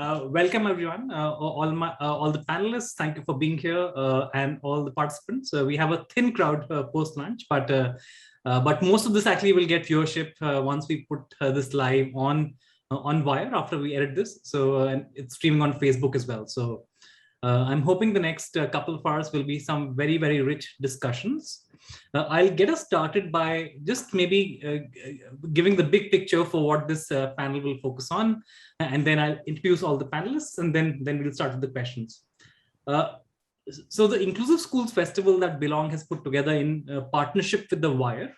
Welcome everyone, all the panelists. Thank you for being here, and all the participants. We have a thin crowd post lunch, but most of this actually will get viewership once we put this live on Wire after we edit this. So and it's streaming on Facebook as well. So I'm hoping the next couple of hours will be some very, very rich discussions. I'll get us started by just maybe giving the big picture for what this panel will focus on, and then I'll introduce all the panelists, and then we'll start with the questions. So the Inclusive Schools Festival that Belongg has put together in partnership with The Wire,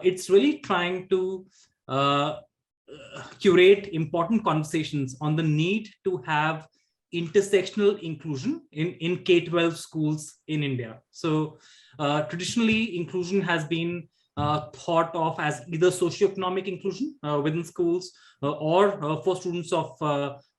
it's really trying to curate important conversations on the need to have intersectional inclusion in K-12 schools in India. So traditionally, inclusion has been thought of as either socioeconomic inclusion within schools or for students of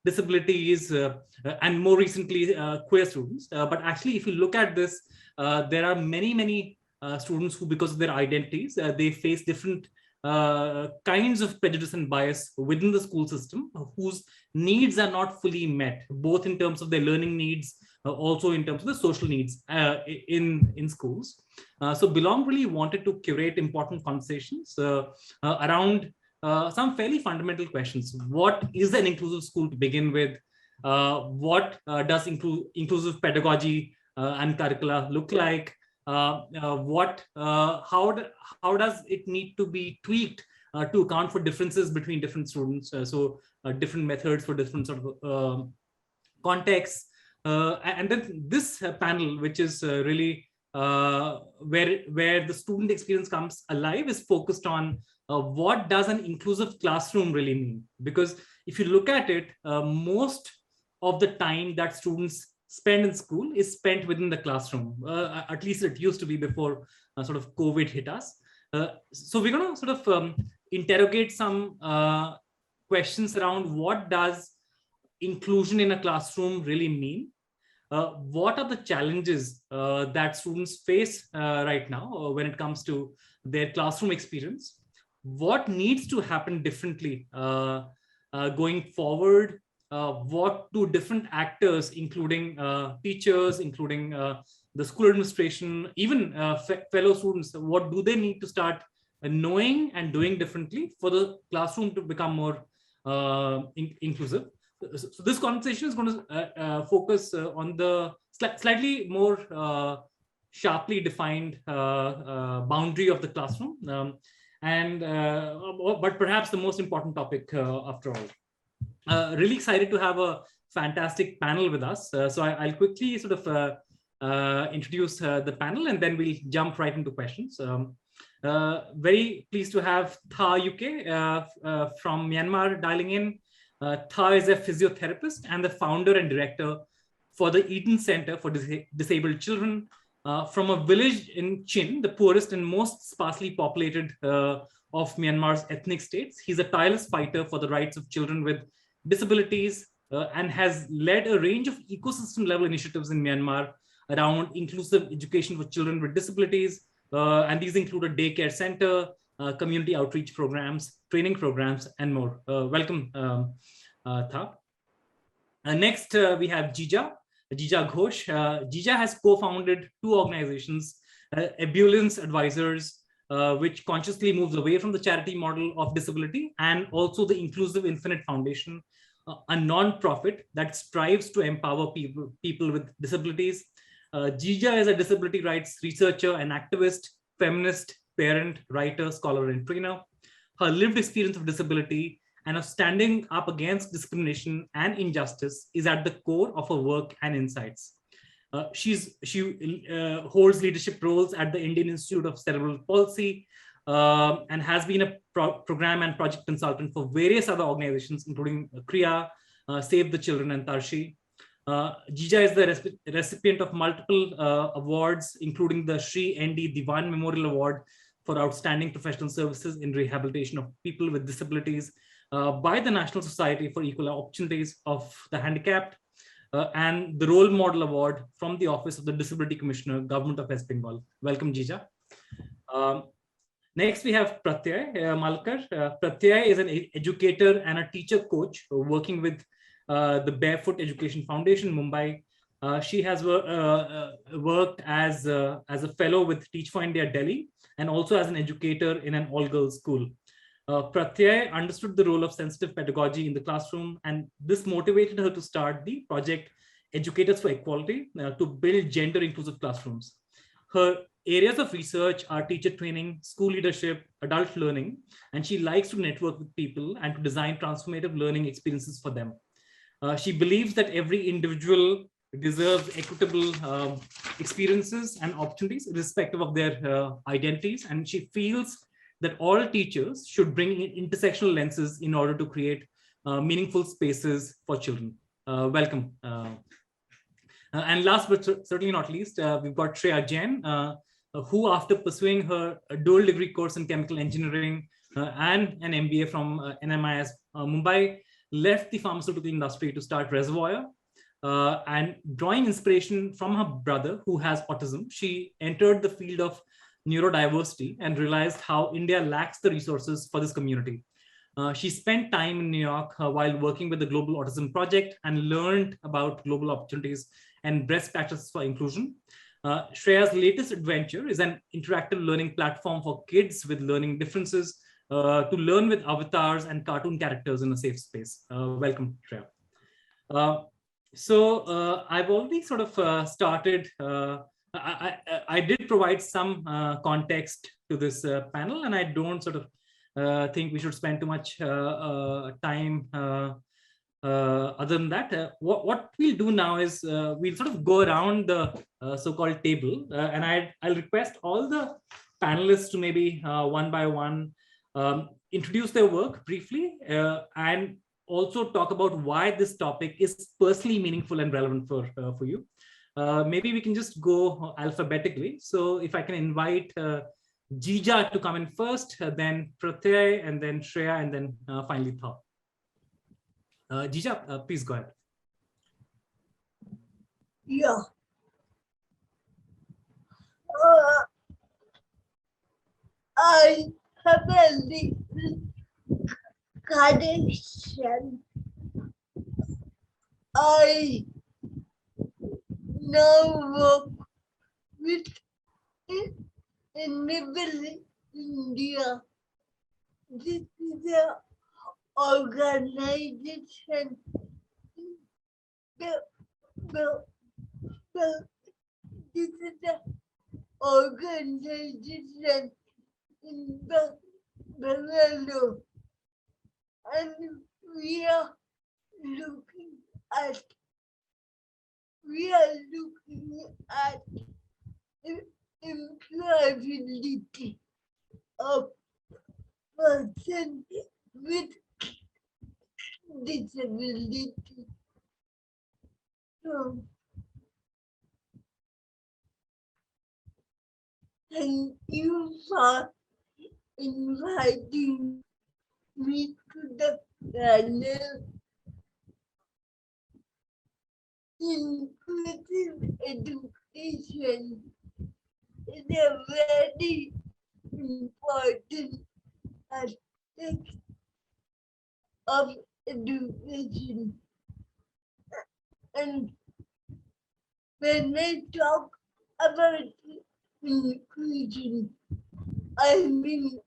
disabilities and more recently queer students. But actually, if you look at this, there are many students who, because of their identities, they face different kinds of prejudice and bias within the school system, whose needs are not fully met, both in terms of their learning needs, also in terms of the social needs in schools. So Belongg really wanted to curate important conversations around some fairly fundamental questions. What is an inclusive school to begin with? What does inclusive pedagogy and curricula look like? How does it need to be tweaked to account for differences between different students? So different methods for different sort of contexts. And then this panel, which is really where the student experience comes alive, is focused on what does an inclusive classroom really mean? Because if you look at it, most of the time that students spend in school is spent within the classroom. At least it used to be before sort of COVID hit us. So we're going to sort of interrogate some questions around what does inclusion in a classroom really mean? What are the challenges that students face right now when it comes to their classroom experience? What needs to happen differently going forward? What do different actors, including teachers, including the school administration, even fellow students, what do they need to start knowing and doing differently for the classroom to become more inclusive? So this conversation is going to focus on the slightly more sharply defined boundary of the classroom, but perhaps the most important topic after all. Really excited to have a fantastic panel with us. So I'll quickly sort of introduce the panel, and then we'll jump right into questions. Very pleased to have Tha UK from Myanmar dialing in. Tha is a physiotherapist and the founder and director for the Eden Center for Disabled Children from a village in Chin, the poorest and most sparsely populated of Myanmar's ethnic states. He's a tireless fighter for the rights of children with disabilities and has led a range of ecosystem level initiatives in Myanmar around inclusive education for children with disabilities. And these include a daycare center, community outreach programs, training programs, and more. Welcome, Tha. Next, we have Jija Ghosh. Jija has co-founded two organizations, Ebullience Advisors, which consciously moves away from the charity model of disability, and also the Inclusive Infinite Foundation, a non-profit that strives to empower people with disabilities. Jija is a disability rights researcher and activist, feminist, parent, writer, scholar, and trainer. Her lived experience of disability and of standing up against discrimination and injustice is at the core of her work and insights. She holds leadership roles at the Indian Institute of Cerebral Palsy and has been a program and project consultant for various other organizations, including Kriya, Save the Children, and Tarshi. Jija is the recipient of multiple awards, including the Shri N.D. Diwan Memorial Award for Outstanding Professional Services in Rehabilitation of People with Disabilities by the National Society for Equal Opportunities of the Handicapped, and the Role Model Award from the Office of the Disability Commissioner, Government of West Bengal. Welcome, Jija. Next, we have Pratya Malkar. Pratya is an educator and a teacher coach working with the Barefoot Education Foundation, Mumbai. She has worked as a fellow with Teach for India, Delhi, and also as an educator in an all-girls school. Pratya understood the role of sensitive pedagogy in the classroom, and this motivated her to start the project Educators for Equality to build gender-inclusive classrooms. Her areas of research are teacher training, school leadership, adult learning, and she likes to network with people and to design transformative learning experiences for them. She believes that every individual deserves equitable experiences and opportunities, irrespective of their identities, and she feels that all teachers should bring in intersectional lenses in order to create meaningful spaces for children. Welcome. And last but certainly not least, we've got Shreya Jain, who, after pursuing her dual degree course in chemical engineering and an MBA from NMIS Mumbai, left the pharmaceutical industry to start Reservoir. And drawing inspiration from her brother, who has autism, she entered the field of neurodiversity and realized how India lacks the resources for this community. She spent time in New York while working with the Global Autism Project and learned about global opportunities and best practices for inclusion. Shreya's latest adventure is an interactive learning platform for kids with learning differences to learn with avatars and cartoon characters in a safe space. Welcome, Shreya. I've already sort of started. I did provide some context to this panel, and I don't sort of think we should spend too much time other than that. What we'll do now is we'll sort of go around the so-called table, and I'll request all the panelists to maybe one by one introduce their work briefly and also talk about why this topic is personally meaningful and relevant for you. Maybe we can just go alphabetically. So if I can invite Jija to come in first, then Pratya, and then Shreya, and then finally Tha. Jija, please go ahead. Yeah. I have a little connection. I now work with Enable India. This is an organization. This is an organization in Belongg, and we are looking at employability of persons with disability. So, thank you for inviting me to the panel. Inclusive education is a very important aspect of education. And when I talk about inclusion, I mean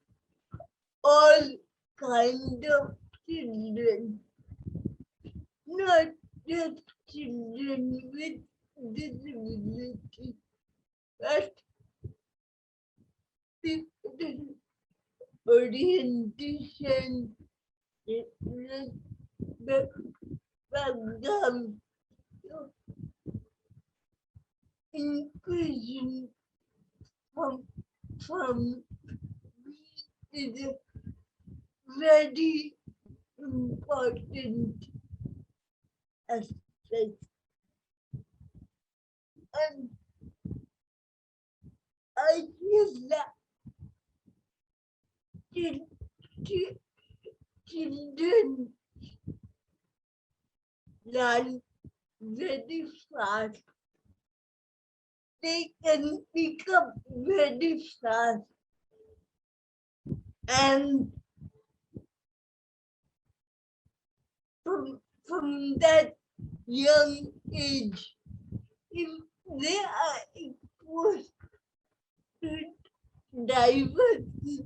all kinds of children, not just children with disability, but different orientation, the background. Inclusion from me is a very important aspect. And I feel that children learn very fast. They can pick up very fast. And from that young age, if they are exposed to diversity,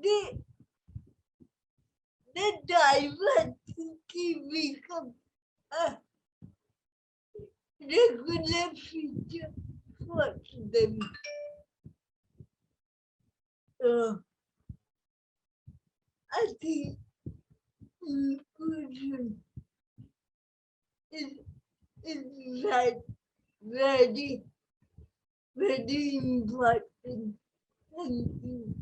the diversity becomes a regular feature for them. I think inclusion is like very, very important. Thank you.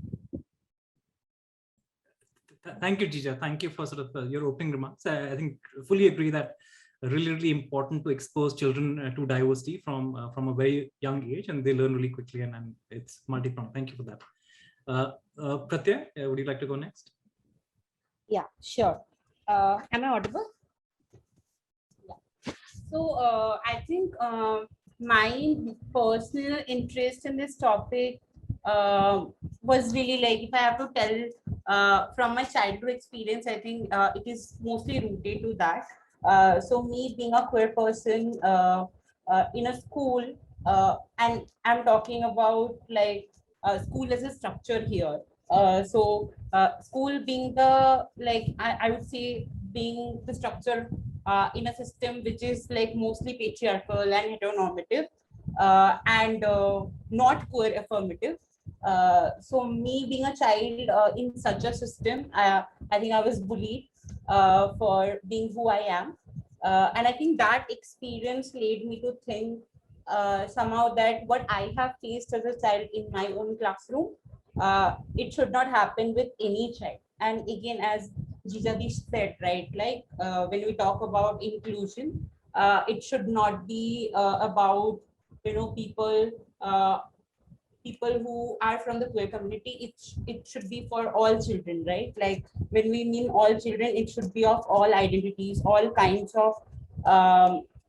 Thank you, Jija. Thank you for sort of your opening remarks. I think fully agree that really, really important to expose children to diversity from a very young age, and they learn really quickly, and it's multi-pronged. Thank you for that. Pratya, would you like to go next? Yeah, sure. Am I audible? Yeah. So I think my personal interest in this topic was really like, if I have to tell from my childhood experience, I think it is mostly rooted to that. So me being a queer person in a school, and I'm talking about like school as a structure here. School being the, like, I would say, being the structure in a system which is like mostly patriarchal and heteronormative, and not queer affirmative. So me being a child in such a system, I think I was bullied for being who I am. And I think that experience led me to think somehow that what I have faced as a child in my own classroom, it should not happen with any child. And again, as Jija Ghosh said, right, like when we talk about inclusion, it should not be about, you know, people who are from the queer community. It should be for all children, right? Like when we mean all children, it should be of all identities, all kinds of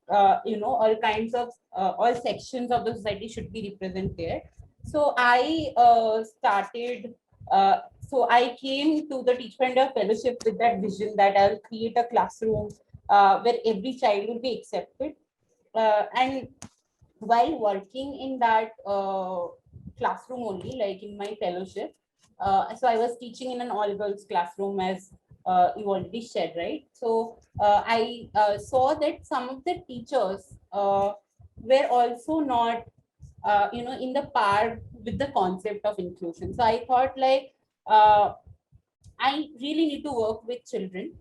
all sections of the society should be represented there. So I started so I came to the Teach Finder Fellowship with that vision that I'll create a classroom where every child will be accepted. And while working in that classroom only, like in my fellowship, so I was teaching in an all girls classroom, as you already shared, right? So I saw that some of the teachers were also not in the par with the concept of inclusion. So I thought, like, I really need to work with children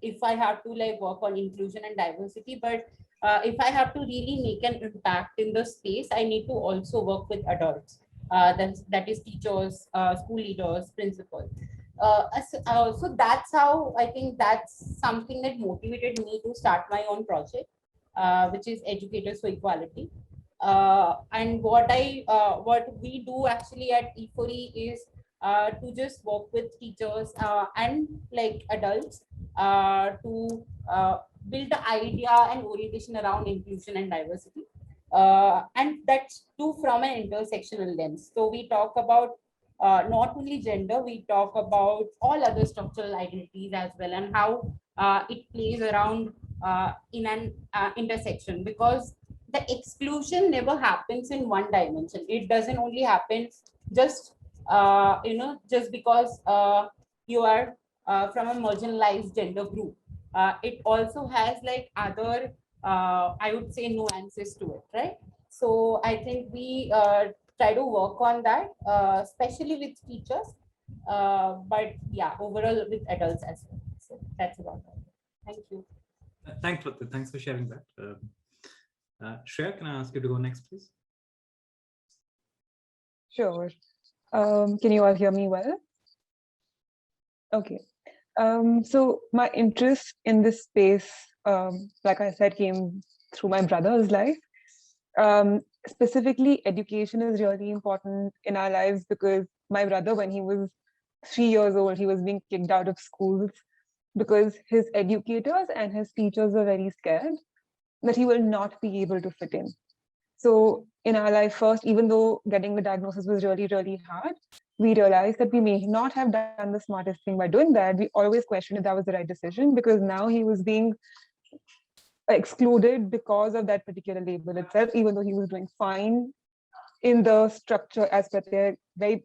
if I have to like work on inclusion and diversity. But if I have to really make an impact in the space, I need to also work with adults. That is teachers, school leaders, principals. So that's how I think that's something that motivated me to start my own project, which is Educators for Equality. And what we do actually at E4E is to just work with teachers and like adults to build the idea and orientation around inclusion and diversity. And that's too from an intersectional lens. So we talk about not only gender, we talk about all other structural identities as well, and how it plays around in an intersection, because the exclusion never happens in one dimension. It doesn't only happen just just because you are from a marginalized gender group. It also has like other I would say nuances to it, right? So I think we try to work on that, especially with teachers, but yeah, overall with adults as well. So that's about it. Thank you. Thanks, Pratya. Thanks for sharing that. Shreya, can I ask you to go next, please? Sure. Can you all hear me well? Okay. So my interest in this space, like I said, came through my brother's life. Specifically, education is really important in our lives because my brother, when he was 3 years old, he was being kicked out of schools because his educators and his teachers were very scared that he will not be able to fit in. So in our life first, even though getting the diagnosis was really, really hard, we realized that we may not have done the smartest thing by doing that. We always questioned if that was the right decision, because now he was being excluded because of that particular label itself, even though he was doing fine in the structure, as Pratya very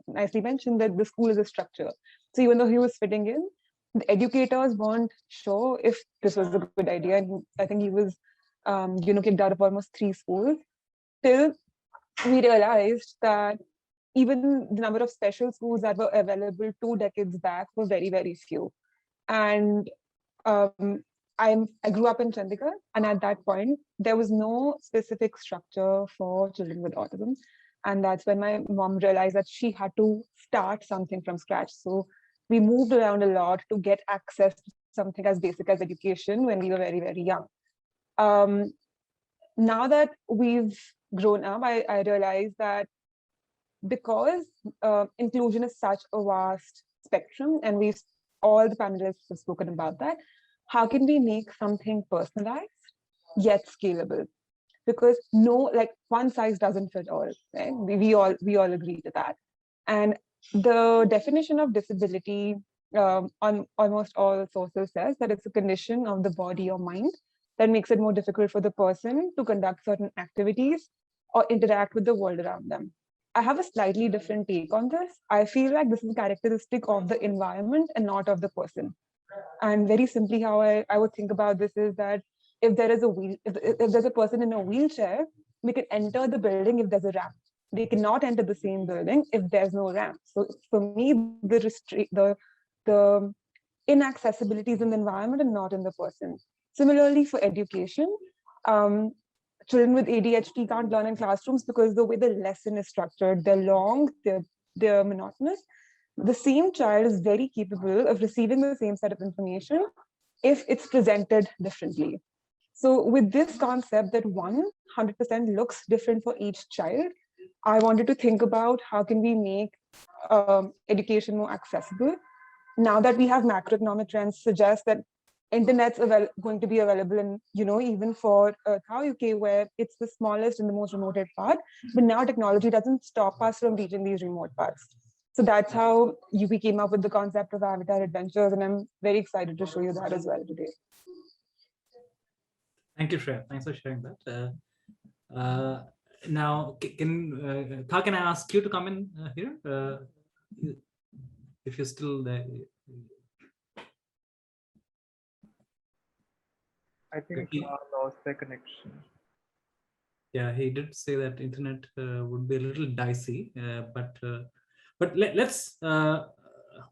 nicely mentioned, that the school is a structure. So even though he was fitting in, the educators weren't sure if this was a good idea. And I think he was, kicked out of almost 3 schools, till we realized that even the number of special schools that were available 2 decades back were very, very few. And I grew up in Chandigarh, and at that point, there was no specific structure for children with autism. And that's when my mom realized that she had to start something from scratch. So we moved around a lot to get access to something as basic as education when we were very, very young. Now that we've grown up, I realized that because inclusion is such a vast spectrum, and all the panelists have spoken about that, how can we make something personalized yet scalable? Because one size doesn't fit all, right? We all agree to that. And the definition of disability on almost all sources says that it's a condition of the body or mind that makes it more difficult for the person to conduct certain activities or interact with the world around them. I have a slightly different take on this. I feel like this is a characteristic of the environment and not of the person. And very simply, how I would think about this is that if there is if there's a person in a wheelchair, they can enter the building if there's a ramp. They cannot enter the same building if there's no ramp. So for me, the inaccessibility is in the environment and not in the person. Similarly, for education, children with ADHD can't learn in classrooms because the way the lesson is structured, they're long, they're monotonous. The same child is very capable of receiving the same set of information if it's presented differently. So with this concept that 100% looks different for each child, I wanted to think about how can we make education more accessible. Now that we have macroeconomic trends suggest that internet's going to be available in, even for Thao UK, where it's the smallest and the most remote part. But now technology doesn't stop us from reaching these remote parts. So that's how we came up with the concept of Avatar Adventures, and I'm very excited to show you that as well today. Thank you, Shreya. Thanks for sharing that. Now, can I ask you to come in here? If you're still there. I think lost their connection. Yeah, he did say that internet would be a little dicey, but let's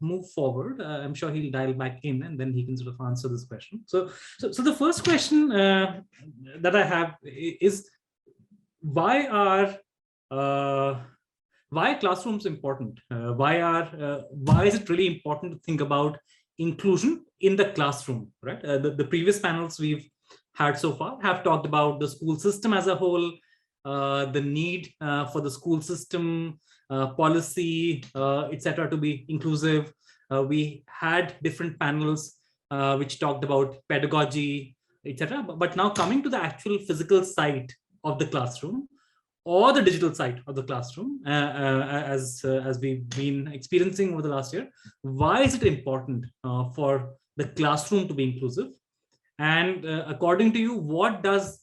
move forward. I'm sure he'll dial back in, and then he can sort of answer this question. So the first question that I have is, why are classrooms important? Why is it really important to think about inclusion in the classroom? Right. The previous panels we've had so far have talked about the school system as a whole, the need for the school system, policy, etc., to be inclusive. We had different panels which talked about pedagogy, etc. But now coming to the actual physical site of the classroom, or the digital side of the classroom, as we've been experiencing over the last year, why is it important for the classroom to be inclusive? And according to you, what does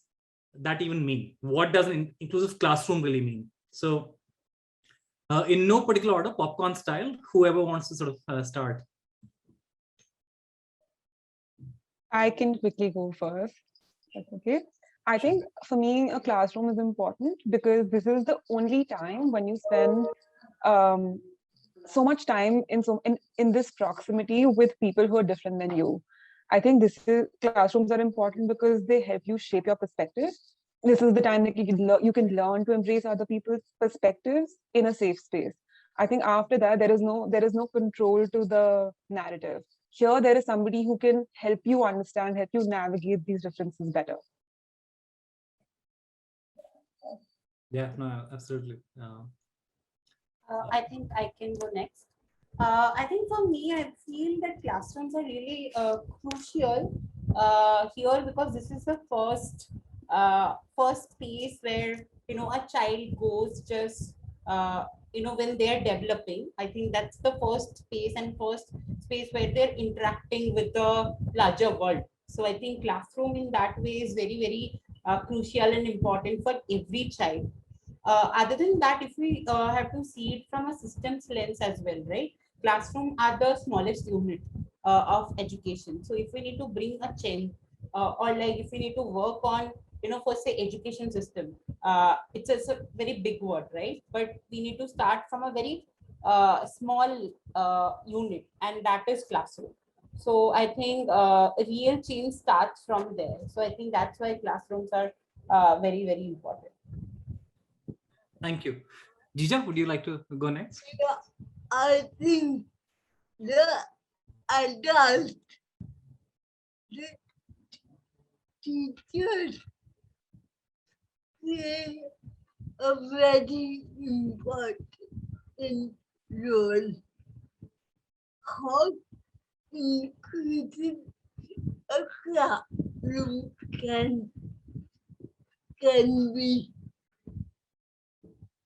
that even mean? What does an inclusive classroom really mean? So in no particular order, popcorn style, whoever wants to sort of start. I can quickly go first. That's okay. I think for me, a classroom is important because this is the only time when you spend so much time in this proximity with people who are different than you. I think classrooms are important because they help you shape your perspective. This is the time that you can learn to embrace other people's perspectives in a safe space. I think after that, there is no control to the narrative. Here, there is somebody who can help you understand, help you navigate these differences better. Yeah, no, absolutely. I think I can go next. I think for me, I feel that classrooms are really crucial here, because this is the first place where a child goes just when they're developing, I think that's the first space and first space where they're interacting with the larger world. So I think classroom in that way is very, very crucial and important for every child. Other than that, if we have to see it from a systems lens as well, right? Classroom are the smallest unit of education. So if we need to bring a change, or like if we need to work on, for say education system, it's a very big word, right? But we need to start from a very small unit, and that is classroom. So I think real change starts from there. So I think that's why classrooms are very, very important. Thank you. Jija, would you like to go next? Yeah, I think the adults, the teachers play a very important role. How inclusive a classroom can be.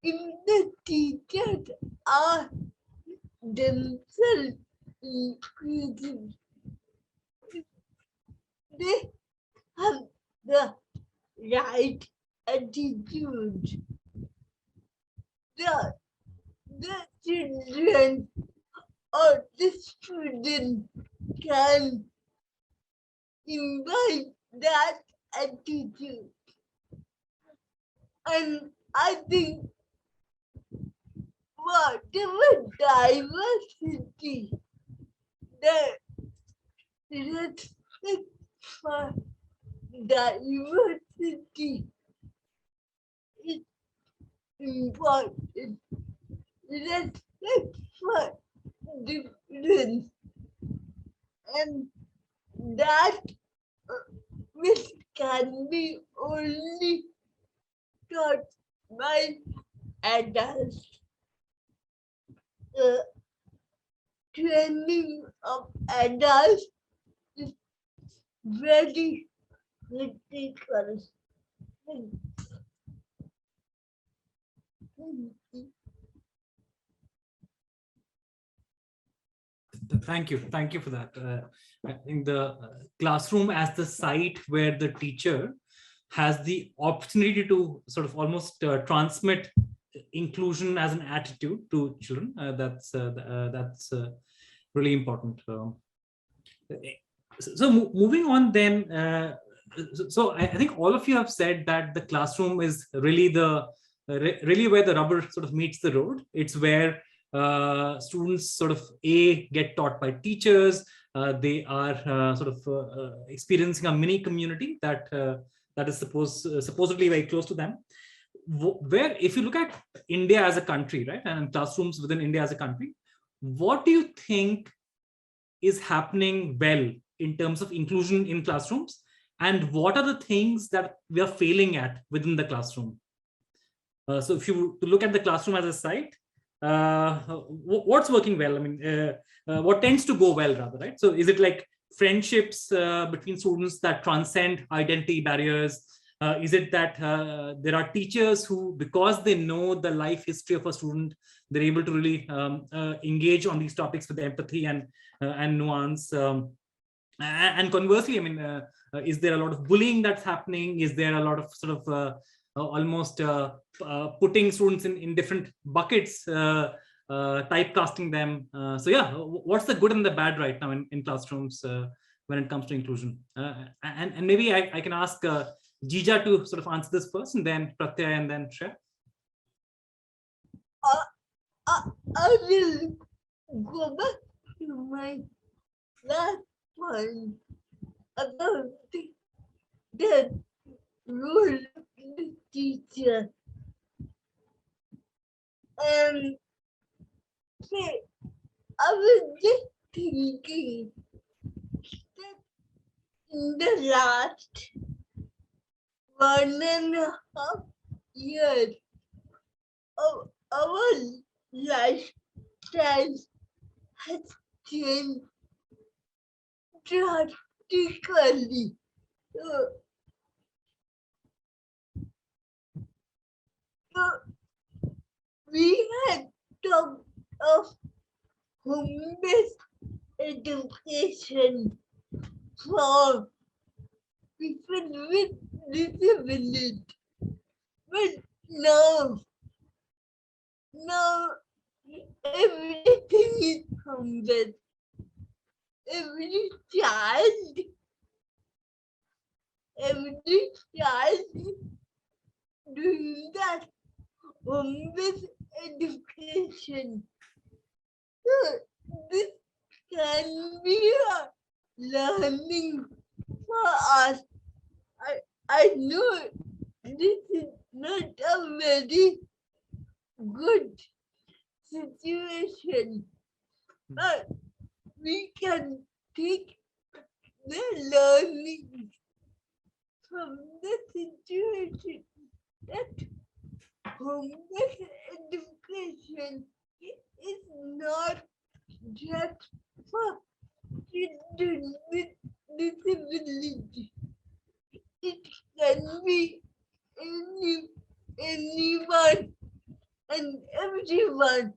If the teachers are themselves inclusive, they have the right attitude. The children or the student can invite that attitude. And I think whatever diversity, the respect for diversity is important. Respect for difference, and that which can be only taught by adults. The training of adults is very critical. Thank you. Thank you for that. I think the classroom as the site where the teacher has the opportunity to sort of almost transmit inclusion as an attitude to children. That's really important. So moving on then, so I think all of you have said that the classroom is really really where the rubber sort of meets the road. It's where students sort of get taught by teachers. They are sort of experiencing a mini community that is supposedly very close to them. Where, if you look at India as a country, right, and classrooms within India as a country, what do you think is happening well in terms of inclusion in classrooms, and what are the things that we are failing at within the classroom? So if you look at the classroom as a site, what's working well? I mean, what tends to go well, rather, right? So is it like friendships between students that transcend identity barriers? Is it that there are teachers who, because they know the life history of a student, they're able to really engage on these topics with empathy and nuance? And conversely, I mean, is there a lot of bullying that's happening? Is there a lot of sort of almost putting students in different buckets, typecasting them? So yeah, what's the good and the bad right now in classrooms when it comes to inclusion? And maybe I can ask Jija to sort of answer this first, and then Pratya, and then Shreya. I will go back to my last point about the role of the teacher. Say, I was just thinking that in the last 1.5 years of our lifestyle has changed drastically. So we had talk of home-based education for people with disability. But now everything is home-based. Every child doing that home-based education. So this can be a learning for us. I know this is not a very good situation, but we can take the learning from the situation that home-based education is not just for children with disability. It can be anyone and everyone.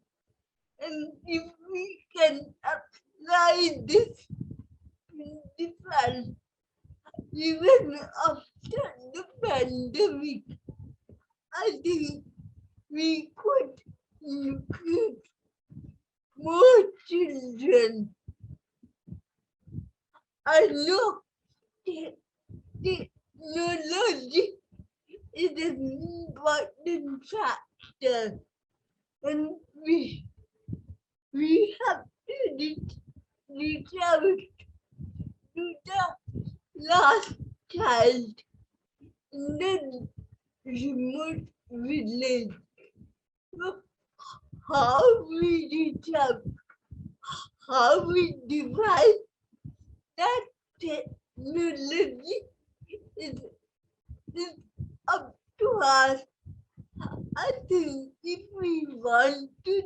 And if we can apply this principle even after the pandemic, I think we could include more children. I know technology is an important factor, and we have to reach out to the last child in the remote village. So how we reach out, how we divide that technology is up to us. I think if we want to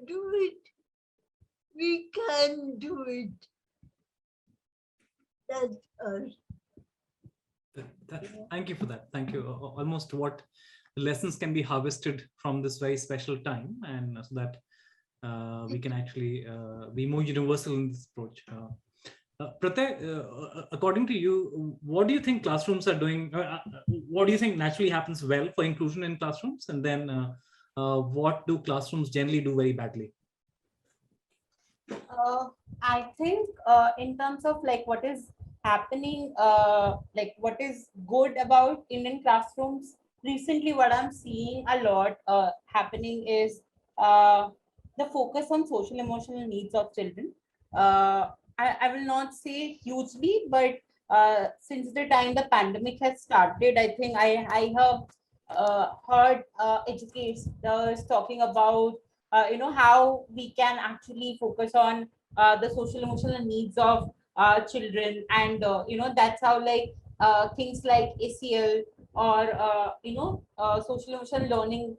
do it, we can do it. That's us. Thank you for that. Thank you. Almost what lessons can be harvested from this very special time, and so that we can actually be more universal in this approach. Pratya, according to you, what do you think classrooms are doing? What do you think naturally happens well for inclusion in classrooms? And then what do classrooms generally do very badly? I think in terms of like what is happening, like what is good about Indian classrooms, recently what I'm seeing a lot happening is the focus on social emotional needs of children. I will not say hugely, but since the time the pandemic has started, I think I have heard educators talking about how we can actually focus on the social emotional needs of children, and that's how like things like ACL or social emotional learning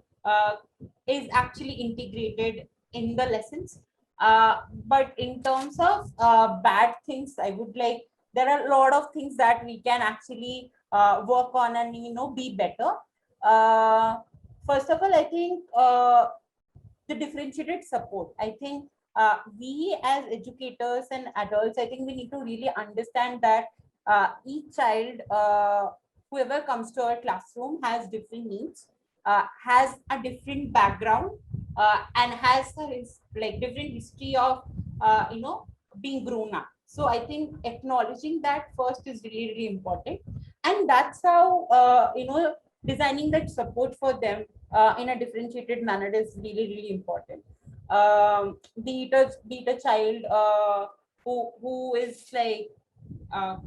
is actually integrated in the lessons. But in terms of bad things, I would like, there are a lot of things that we can actually work on and be better. First of all, I think the differentiated support. I think we as educators and adults, I think we need to really understand that each child, whoever comes to our classroom, has different needs, has a different background, and has like different history of being grown up. So I think acknowledging that first is really, really important, and that's how designing that support for them in a differentiated manner is really, really important. Be it a child who is like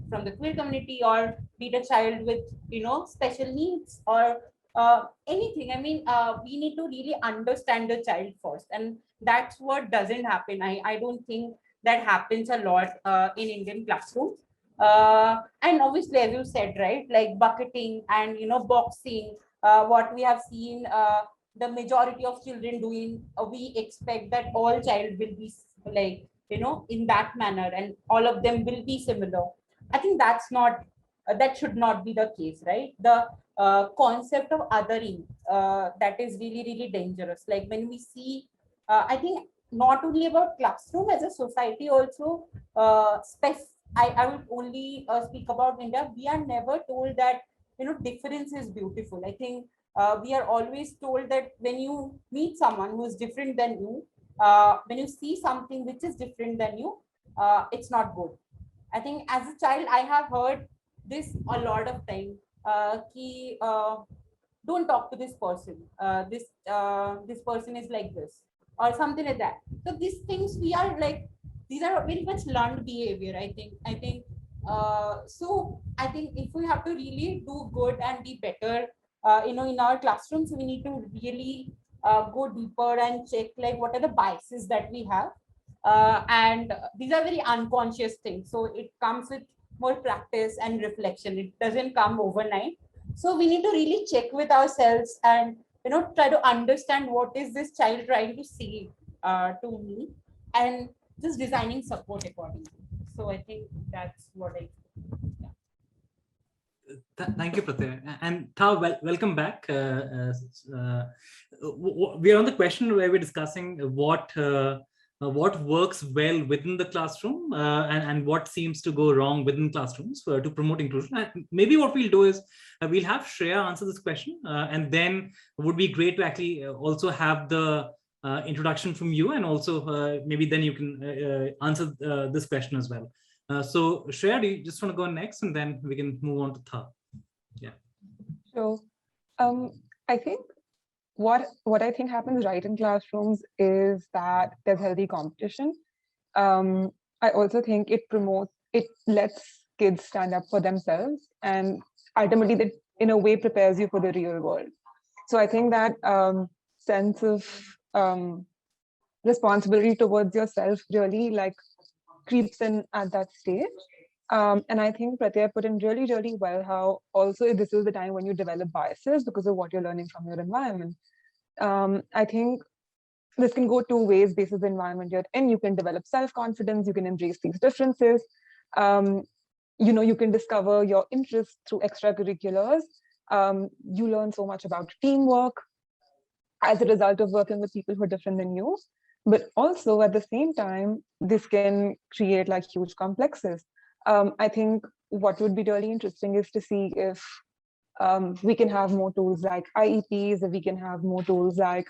from the queer community, or be it a child with special needs, or anything. I mean, we need to really understand the child first, and that's what doesn't happen. I don't think that happens a lot in Indian classrooms. And obviously, as you said, right, like bucketing and boxing, what we have seen the majority of children doing, we expect that all child will be like in that manner, and all of them will be similar. I think that's not that should not be the case, right? The concept of othering, that is really, really dangerous. Like when we see I think not only about classroom, as a society also, I would only speak about India. We are never told that, difference is beautiful. I think we are always told that when you meet someone who is different than you, when you see something which is different than you, it's not good. I think as a child, I have heard this a lot of time. Don't talk to this person. This person is like this, or something like that. So these things we are like, these are very much learned behavior. So I think if we have to really do good and be better, in our classrooms, we need to really go deeper and check like what are the biases that we have, and these are very unconscious things. So it comes with more practice and reflection. It doesn't come overnight. So we need to really check with ourselves and try to understand what is this child trying to say to me, and just designing support accordingly. So I think that's what I. Thank you, Pratya. And Tha, welcome back. We are on the question where we're discussing what works well within the classroom, and what seems to go wrong within classrooms to promote inclusion. And maybe what we'll do is we'll have Shreya answer this question, and then it would be great to actually also have the introduction from you, and also maybe then you can answer this question as well. So Shreya, do you just want to go next, and then we can move on to Tha? Yeah. So I think what I think happens right in classrooms is that there's healthy competition. I also think it lets kids stand up for themselves, and ultimately that in a way prepares you for the real world. So I think that sense of responsibility towards yourself really like creeps in at that stage. And I think Pratya put in really, really well how also this is the time when you develop biases because of what you're learning from your environment. I think this can go two ways based on the environment you're in. You can develop self-confidence, you can embrace these differences. You can discover your interests through extracurriculars. You learn so much about teamwork as a result of working with people who are different than you. But also at the same time, this can create like huge complexes. I think what would be really interesting is to see if we can have more tools like IEPs, if we can have more tools like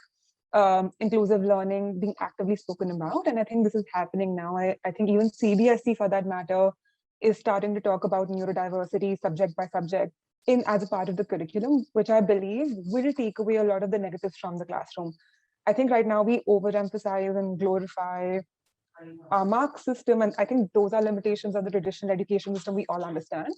inclusive learning being actively spoken about. And I think this is happening now. I think even CBSE for that matter is starting to talk about neurodiversity subject by subject as a part of the curriculum, which I believe will take away a lot of the negatives from the classroom. I think right now we overemphasize and glorify our mark system, and I think those are limitations of the traditional education system we all understand.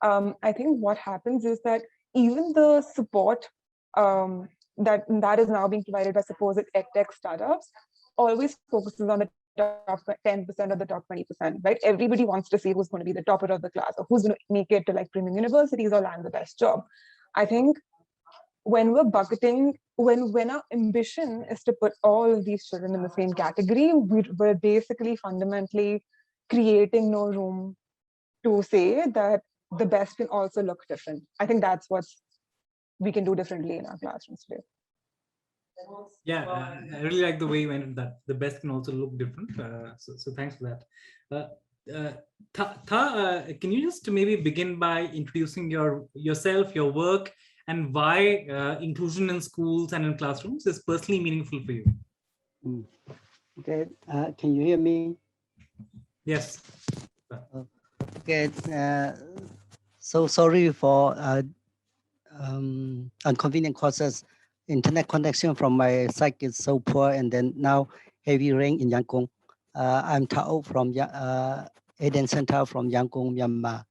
I think what happens is that even the support that is now being provided by supposed edtech startups always focuses on the top 10% or the top 20%, right? Everybody wants to see who's going to be the topper of the class or who's going to make it to like premium universities or land the best job. I think when we're bucketing, when our ambition is to put all of these children in the same category, we're basically fundamentally creating no room to say that the best can also look different. I think that's what we can do differently in our classrooms today. Yeah, I really like the way you went that the best can also look different. So thanks for that. Can you just maybe begin by introducing yourself, your work, and why inclusion in schools and in classrooms is personally meaningful for you? Okay, can you hear me? Yes. Okay, so sorry for inconvenient causes. Internet connection from my site is so poor, and then now heavy rain in Yangon. I'm Tao from Eden Center from Yangon, Myanmar.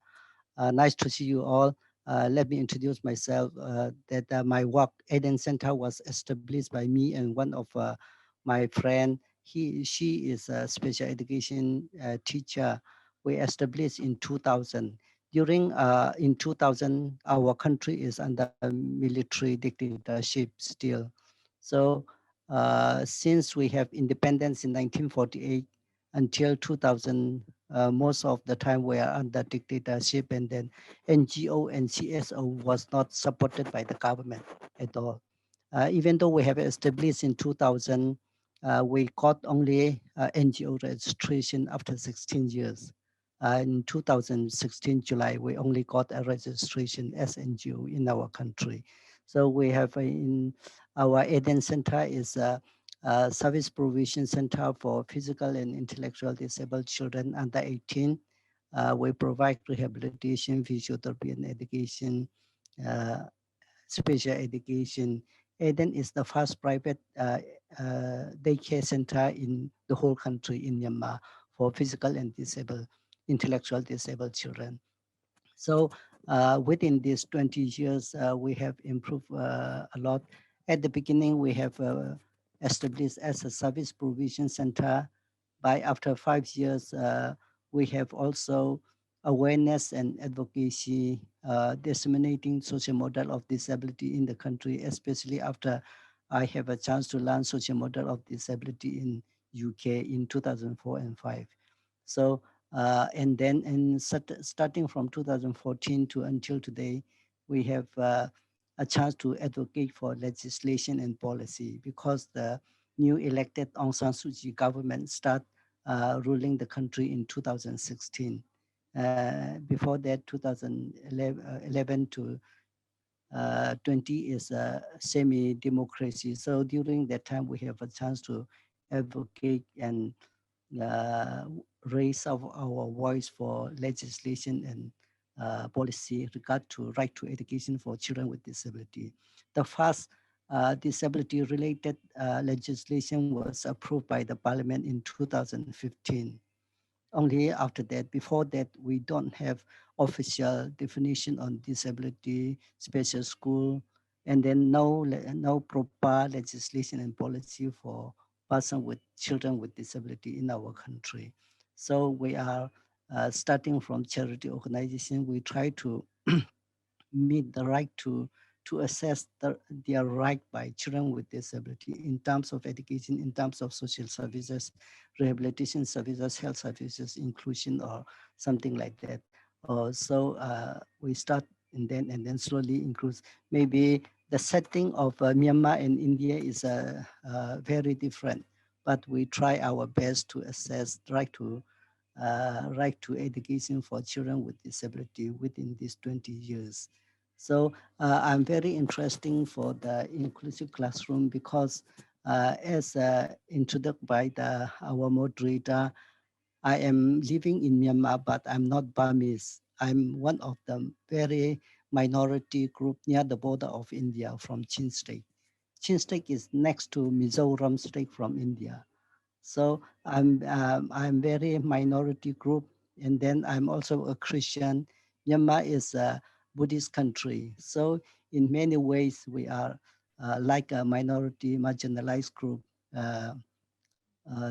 Nice to see you all. Let me introduce myself. My work, Eden Center, was established by me and one of my friend. She is a special education teacher. We established in 2000. In 2000, our country is under military dictatorship still. So since we have independence in 1948 until 2000, most of the time we are under dictatorship, and then NGO and CSO was not supported by the government at all. Even though we have established in 2000, we got only NGO registration after 16 years. In 2016 July, we only got a registration as NGO in our country. So we have in our Eden Center is a service provision center for physical and intellectual disabled children under 18. We provide rehabilitation, physiotherapy, and education, uh, special education. Eden is the first private daycare center in the whole country in Myanmar for physical and intellectual disabled children. So within these 20 years, we have improved a lot. At the beginning, we have established as a service provision center. By after 5 years, we have also awareness and advocacy, disseminating social model of disability in the country, especially after I have a chance to learn social model of disability in UK in 2004 and 5. So and then starting from 2014 to until today, we have a chance to advocate for legislation and policy because the new elected Aung San Suu Kyi government start ruling the country in 2016. Before that, 2011 to 20 is a semi-democracy. So during that time, we have a chance to advocate and uh, raise our voice for legislation and policy regard to right to education for children with disability. The first disability-related legislation was approved by the parliament in 2015. Only after that, before that, we don't have official definition on disability, special school, and then no proper legislation and policy for person with children with disability in our country. So we are starting from charity organization. We try to meet the right to assess their right by children with disability in terms of education, in terms of social services, rehabilitation services, health services, inclusion, or something like that. We start and then slowly increase. Maybe the setting of Myanmar and India is very different, but we try our best to assess right to education for children with disability within these 20 years. So I'm very interesting for the inclusive classroom because as introduced by our moderator, I am living in Myanmar, but I'm not Burmese. I'm one of the very minority group near the border of India from Chin State. Chin State is next to Mizoram State from India. So I'm very minority group, and then I'm also a Christian. Myanmar is a Buddhist country, so in many ways we are like a minority marginalized group.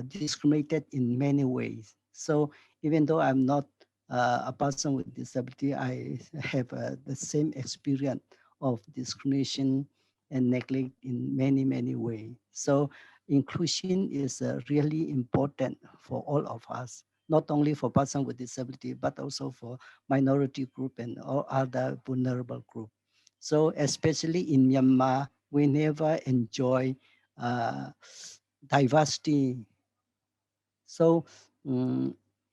Discriminated in many ways. So even though I'm not a person with disability, I have the same experience of discrimination and neglect in many, many ways. So inclusion is really important for all of us, not only for person with disability, but also for minority group and all other vulnerable group. So especially in Myanmar, we never enjoy uh, diversity. So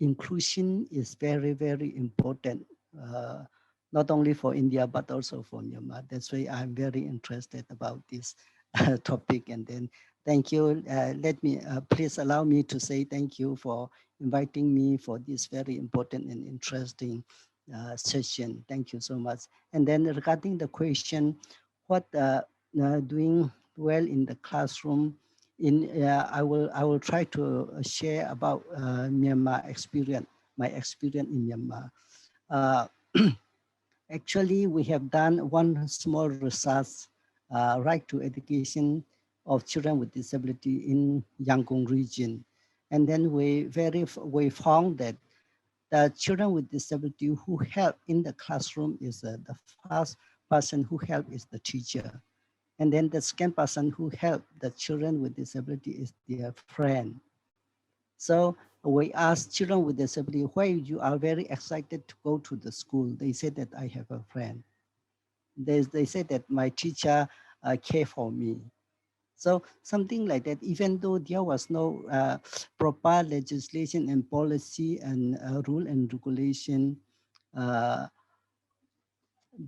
inclusion is very, very important, not only for India, but also for Myanmar. That's why I'm very interested about this topic. And then thank you. Please allow me to say thank you for inviting me for this very important and interesting session. Thank you so much. And then regarding the question, what doing well in the classroom, I will try to share about Myanmar experience, my experience in Myanmar. Uh, Actually, we have done one small research, right to education of children with disability in Yangon region, and then we found that the children with disability who help in the classroom is the first person who help is the teacher. And then the second person who help the children with disability is their friend. So we ask children with disability, why you are very excited to go to the school? They say that I have a friend. They say that my teacher care for me. So something like that, even though there was no proper legislation and policy and rule and regulation, uh,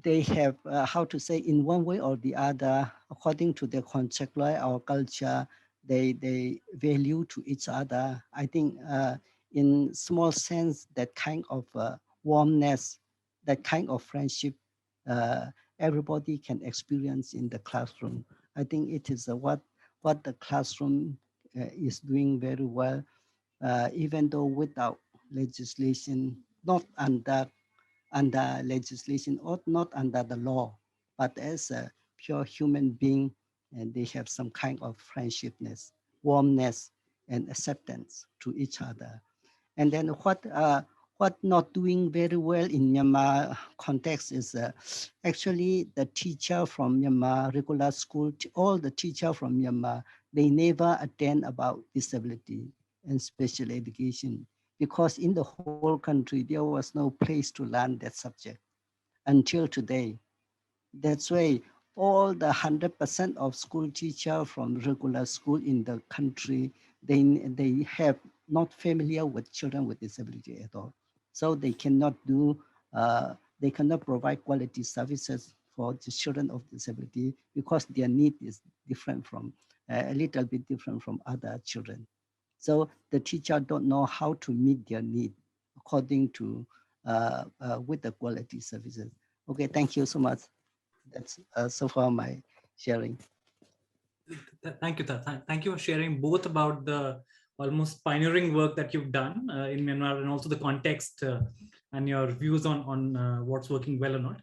they have, how to say, in one way or the other, according to their concept or culture, they value to each other. I think in small sense, that kind of warmness, that kind of friendship, uh, everybody can experience in the classroom. I think it is what the classroom is doing very well, even though without legislation, not under legislation or not under the law, but as a pure human being, and they have some kind of friendshipness, warmness, and acceptance to each other. And then what not doing very well in Myanmar context is actually the teacher from Myanmar regular school, all the teacher from Myanmar, they never attend about disability and special education, because in the whole country there was no place to learn that subject until today. That's why all the 100% of school teacher from regular school in the country, they have not familiar with children with disability at all. So they cannot provide quality services for the children of disability because their need is different from, a little bit different from other children. So the teacher don't know how to meet their need according to, with the quality services. Okay, thank you so much. That's so far my sharing. Thank you, Thank you for sharing both about the almost pioneering work that you've done in Myanmar, and also the context and your views on what's working well or not.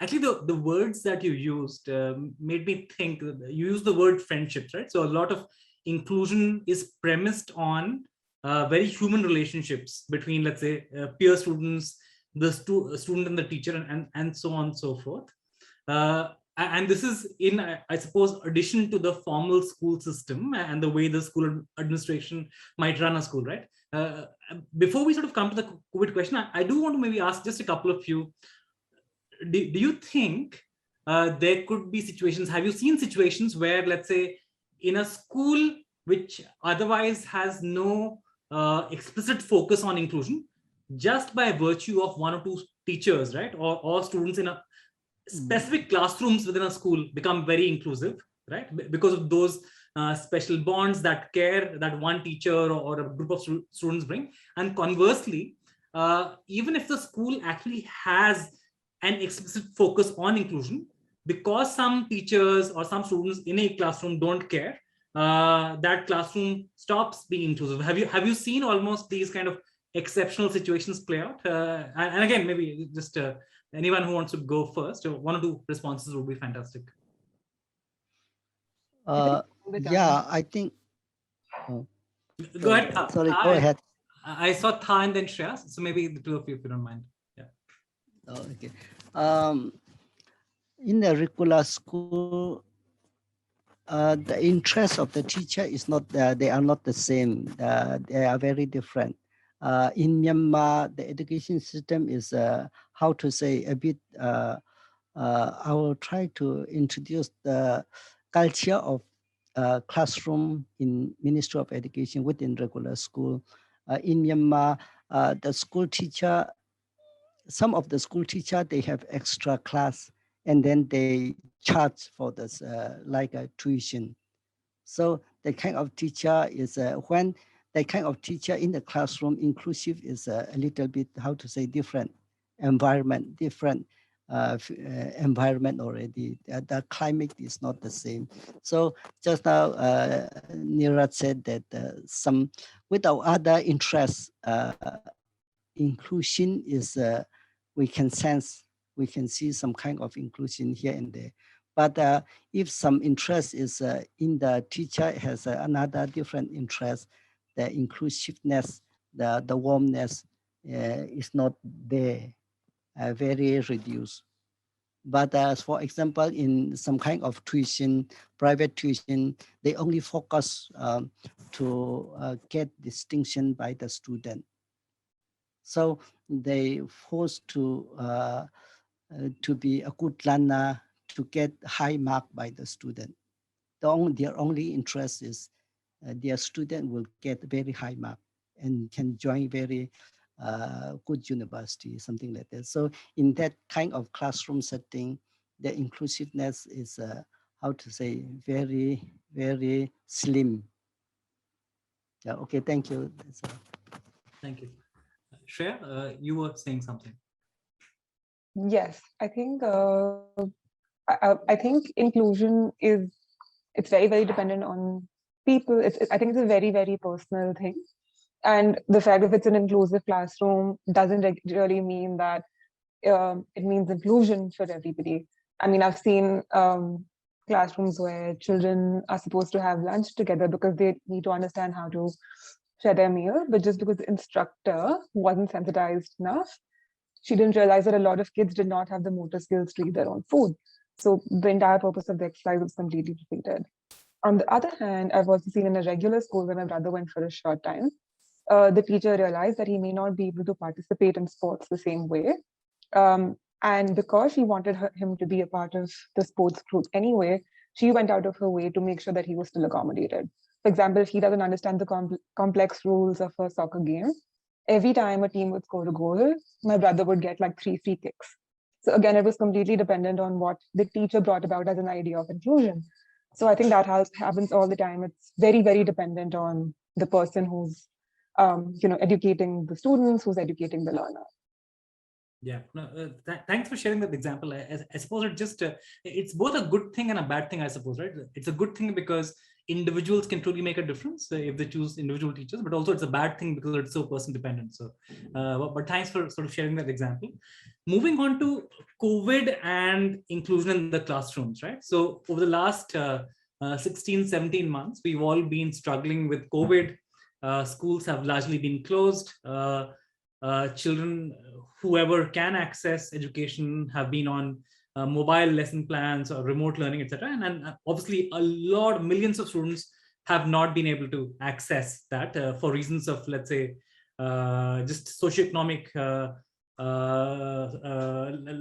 Actually, the words that you used made me think. You used the word friendships, right? So a lot of inclusion is premised on very human relationships between, let's say, peer students, the student and the teacher, and so on and so forth. And this is in, I suppose, addition to the formal school system and the way the school administration might run a school, right? Before we sort of come to the COVID question, I do want to maybe ask just a couple of you. Do you think there could be situations, have you seen situations where, let's say, in a school which otherwise has no explicit focus on inclusion, just by virtue of one or two teachers, right, or students in a specific classrooms within a school become very inclusive, right? Because of those special bonds, that care that one teacher or a group of students bring. And conversely, even if the school actually has an explicit focus on inclusion, because some teachers or some students in a classroom don't care, that classroom stops being inclusive. Have you seen almost these kind of exceptional situations play out? And again, maybe just anyone who wants to go first, one or two responses would be fantastic. Yeah, I think. Oh, Go ahead. Sorry, go ahead. I saw Tha and then Shreya, so maybe the two of you, if you don't mind. Yeah. Oh, okay. In the regular school, the interest of the teacher is not, they are not the same. They are very different. In Myanmar, the education system is, how to say, a bit, I will try to introduce the culture of classroom in Ministry of Education within regular school. In Myanmar, the school teacher, some of the school teacher, they have extra class, and then they charge for this like a tuition. So the kind of teacher is, when the kind of teacher in the classroom, inclusive is a little bit, how to say, different environment, different environment already. The climate is not the same. So just now, Niraj said that some, without other interests, inclusion is, we can sense, we can see some kind of inclusion here and there. But if some interest is in the teacher has another different interest, the inclusiveness, the warmness is not there, very reduced. But for example, in some kind of tuition, private tuition, they only focus to get distinction by the student. So they forced to be a good learner to get high mark by the student. their only interest is their student will get very high mark and can join very good university, something like that. So in that kind of classroom setting, the inclusiveness is how to say, very, very slim. Yeah, okay, thank you. That's all. Thank you. Shreya, you were saying something. Yes, I think I think inclusion is, it's very, very dependent on people. I think it's a very, very personal thing. And the fact that it's an inclusive classroom doesn't really mean that it means inclusion for everybody. I mean, I've seen classrooms where children are supposed to have lunch together because they need to understand how to share their meal, but just because the instructor wasn't sensitized enough, she didn't realize that a lot of kids did not have the motor skills to eat their own food. So the entire purpose of the exercise was completely defeated. On the other hand, I've also seen in a regular school where my brother went for a short time, the teacher realized that he may not be able to participate in sports the same way. And because she wanted him to be a part of the sports group anyway, she went out of her way to make sure that he was still accommodated. For example, if he doesn't understand the complex rules of a soccer game, every time a team would score a goal, my brother would get like 3 free kicks. So again, it was completely dependent on what the teacher brought about as an idea of inclusion. So I think that happens all the time. It's very, very dependent on the person who's educating the students, who's educating the learner. Yeah, no, thanks for sharing that example. I suppose it just it's both a good thing and a bad thing, I suppose, right? It's a good thing because individuals can truly make a difference if they choose individual teachers, but also it's a bad thing because it's so person dependent. So, but thanks for sort of sharing that example. Moving on to COVID and inclusion in the classrooms, right? So over the last 16, 17 months, we've all been struggling with COVID. Schools have largely been closed. Children, whoever can access education, have been on mobile lesson plans or remote learning, etc. And obviously, millions of students have not been able to access that for reasons of, let's say, just socioeconomic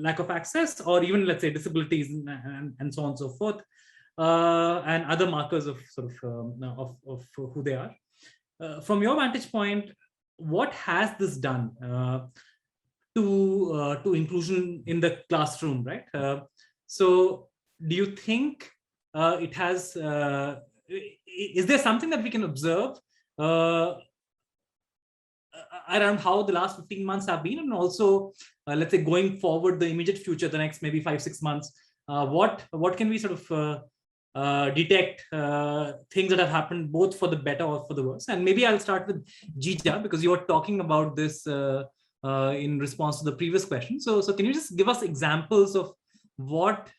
lack of access, or even, let's say, disabilities and so on and so forth, and other markers of sort of who they are. From your vantage point, what has this done to inclusion in the classroom, right? So do you think it has, is there something that we can observe around how the last 15 months have been, and also let's say going forward, the immediate future, the next maybe 5-6 months, what can we sort of detect things that have happened both for the better or for the worse? And maybe I'll start with Jija, because you were talking about this in response to the previous question. So can you just give us examples of what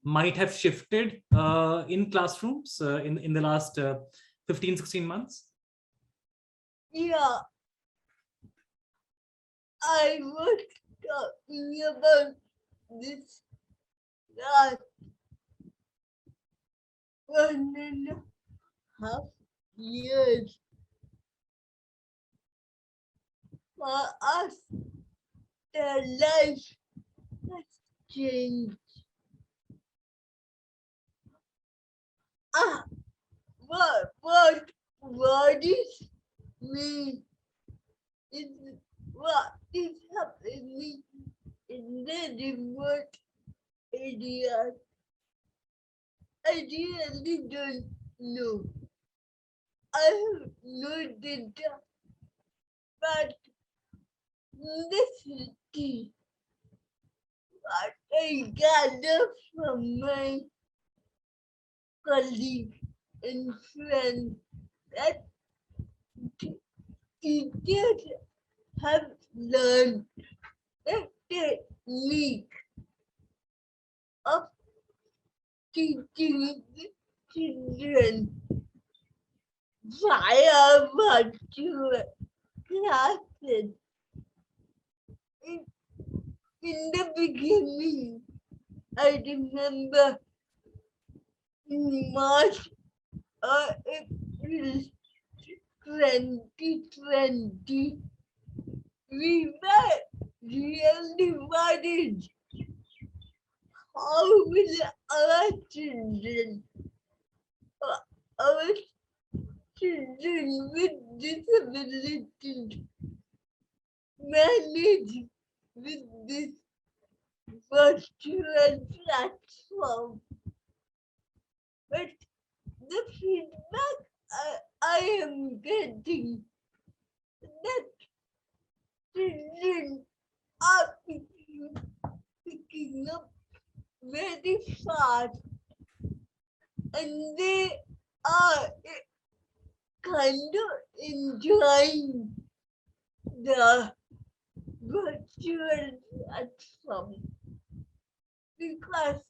might have shifted in classrooms in the last 15-16 months? Yeah, I was talking about this last 1.5 years. For us, the life has changed. What worries me is what is happening in the remote areas. I really don't know. I have no data, but this is what I gather from my colleagues and friends, that teachers have learned the technique of teaching children via virtual classes. In the beginning, I remember in March or April 2020, we were really worried. How will our children our children with disabilities manage with this virtual platform. But the feedback I am getting that children are picking up very fast and they are kind of enjoying the virtual platform because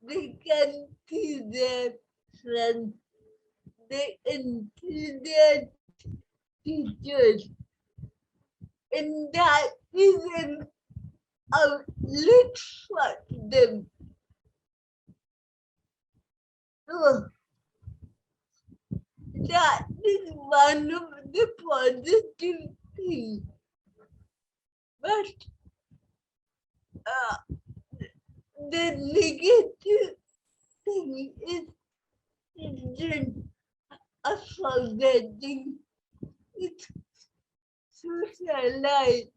they can see their friends, they can see their teachers, and that is an outlet for them. So that is one of the positive things. But the negative thing is children are forgetting it's social life.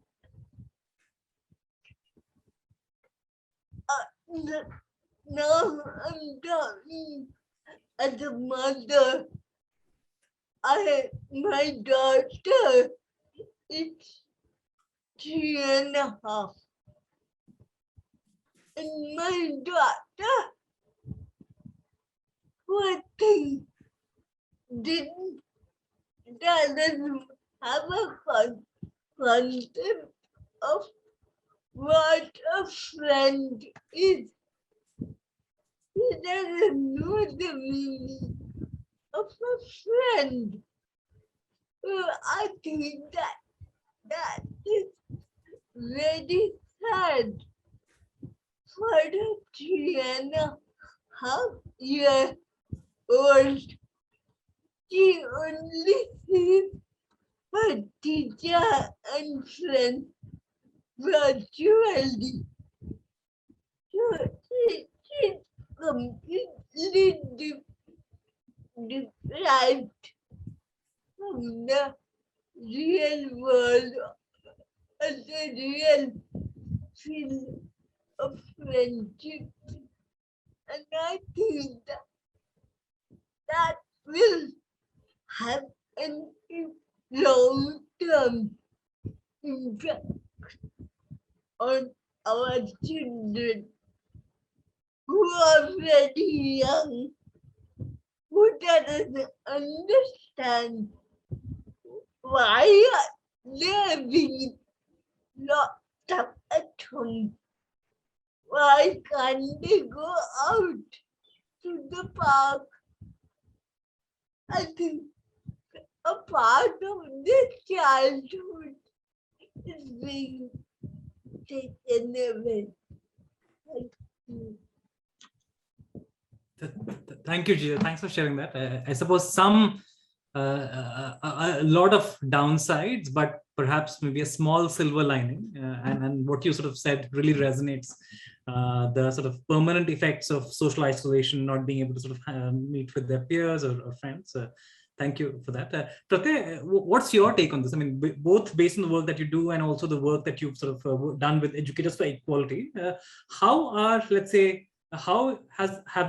Now I'm talking as a mother. My daughter is 3.5. And my daughter, poor thing, doesn't have a concept of what a friend is. He doesn't know the meaning of a friend. I think that is very sad for the 3.5-year-old. She only sees her teacher and friends virtually. So she's completely deprived from the real world and the real feel of friendship. And I think that will have an long-term impact on our children who are very young, who doesn't understand why they're being locked up at home. Why can't they go out to the park? I think a part of their childhood is being taken away. Thank you. Thank you, Jija. Thanks for sharing that. I suppose a lot of downsides, but perhaps maybe a small silver lining. And what you sort of said really resonates. The sort of permanent effects of social isolation, not being able to sort of meet with their peers or friends. Thank you for that. Pratya, what's your take on this? I mean, both based on the work that you do and also the work that you've sort of done with Educators for Equality, how have the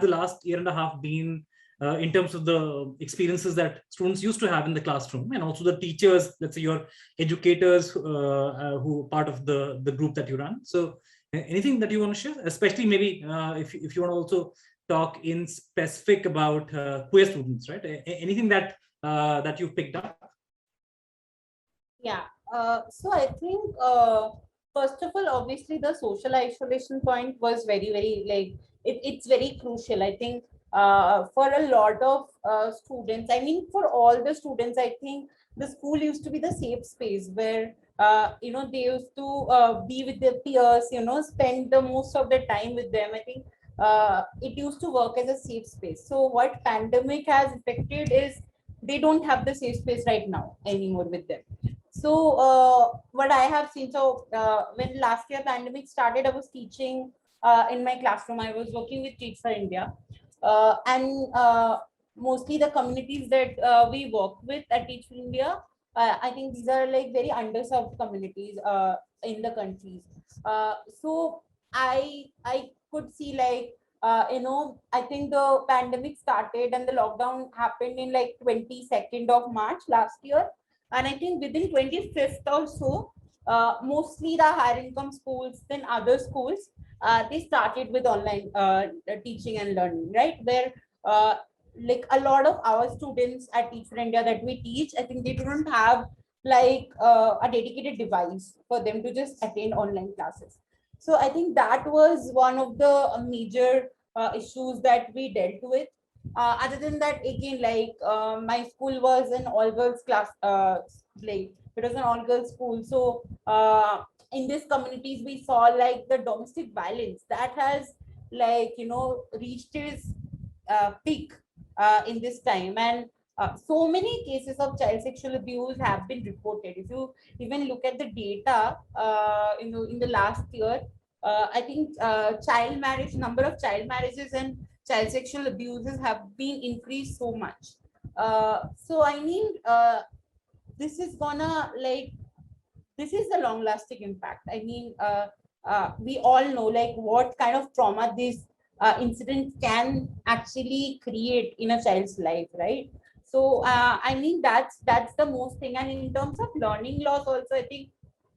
last year and a half been in terms of the experiences that students used to have in the classroom, and also the teachers, let's say your educators who are part of the group that you run? So anything that you want to share, especially maybe if you want to also talk in specific about queer students, right? Anything that that you've picked up? Yeah, so I think first of all, obviously the social isolation point was very like it's very crucial. I think for a lot of students, I mean for all the students, I think the school used to be the safe space where they used to be with their peers, spend the most of the time with them. I think it used to work as a safe space. So what pandemic has affected is they don't have the safe space right now anymore with them. So what I have seen, so when last year pandemic started, I was teaching in my classroom. I was working with Teach for India, and mostly the communities that we work with at Teach for India, I think these are like very underserved communities in the countries. So I could see like I think the pandemic started and the lockdown happened in like 22nd of March last year, and I think within 25th or so, mostly the higher income schools, then other schools, they started with online teaching and learning, right? Where like a lot of our students at Teach for India that we teach, I think they don't have like a dedicated device for them to just attend online classes. So I think that was one of the major issues that we dealt with. Other than that, again, like my school was an all girls class, like it was an all girls school. So in these communities, we saw like the domestic violence that has like reached its peak in this time, and so many cases of child sexual abuse have been reported. If you even look at the data, in the last year, I think number of child marriages and child sexual abuses have been increased so much. So I mean, this is gonna like this is the long lasting impact. I mean, we all know like what kind of trauma this incident can actually create in a child's life, right? So I mean, that's the most thing. And in terms of learning loss also, I think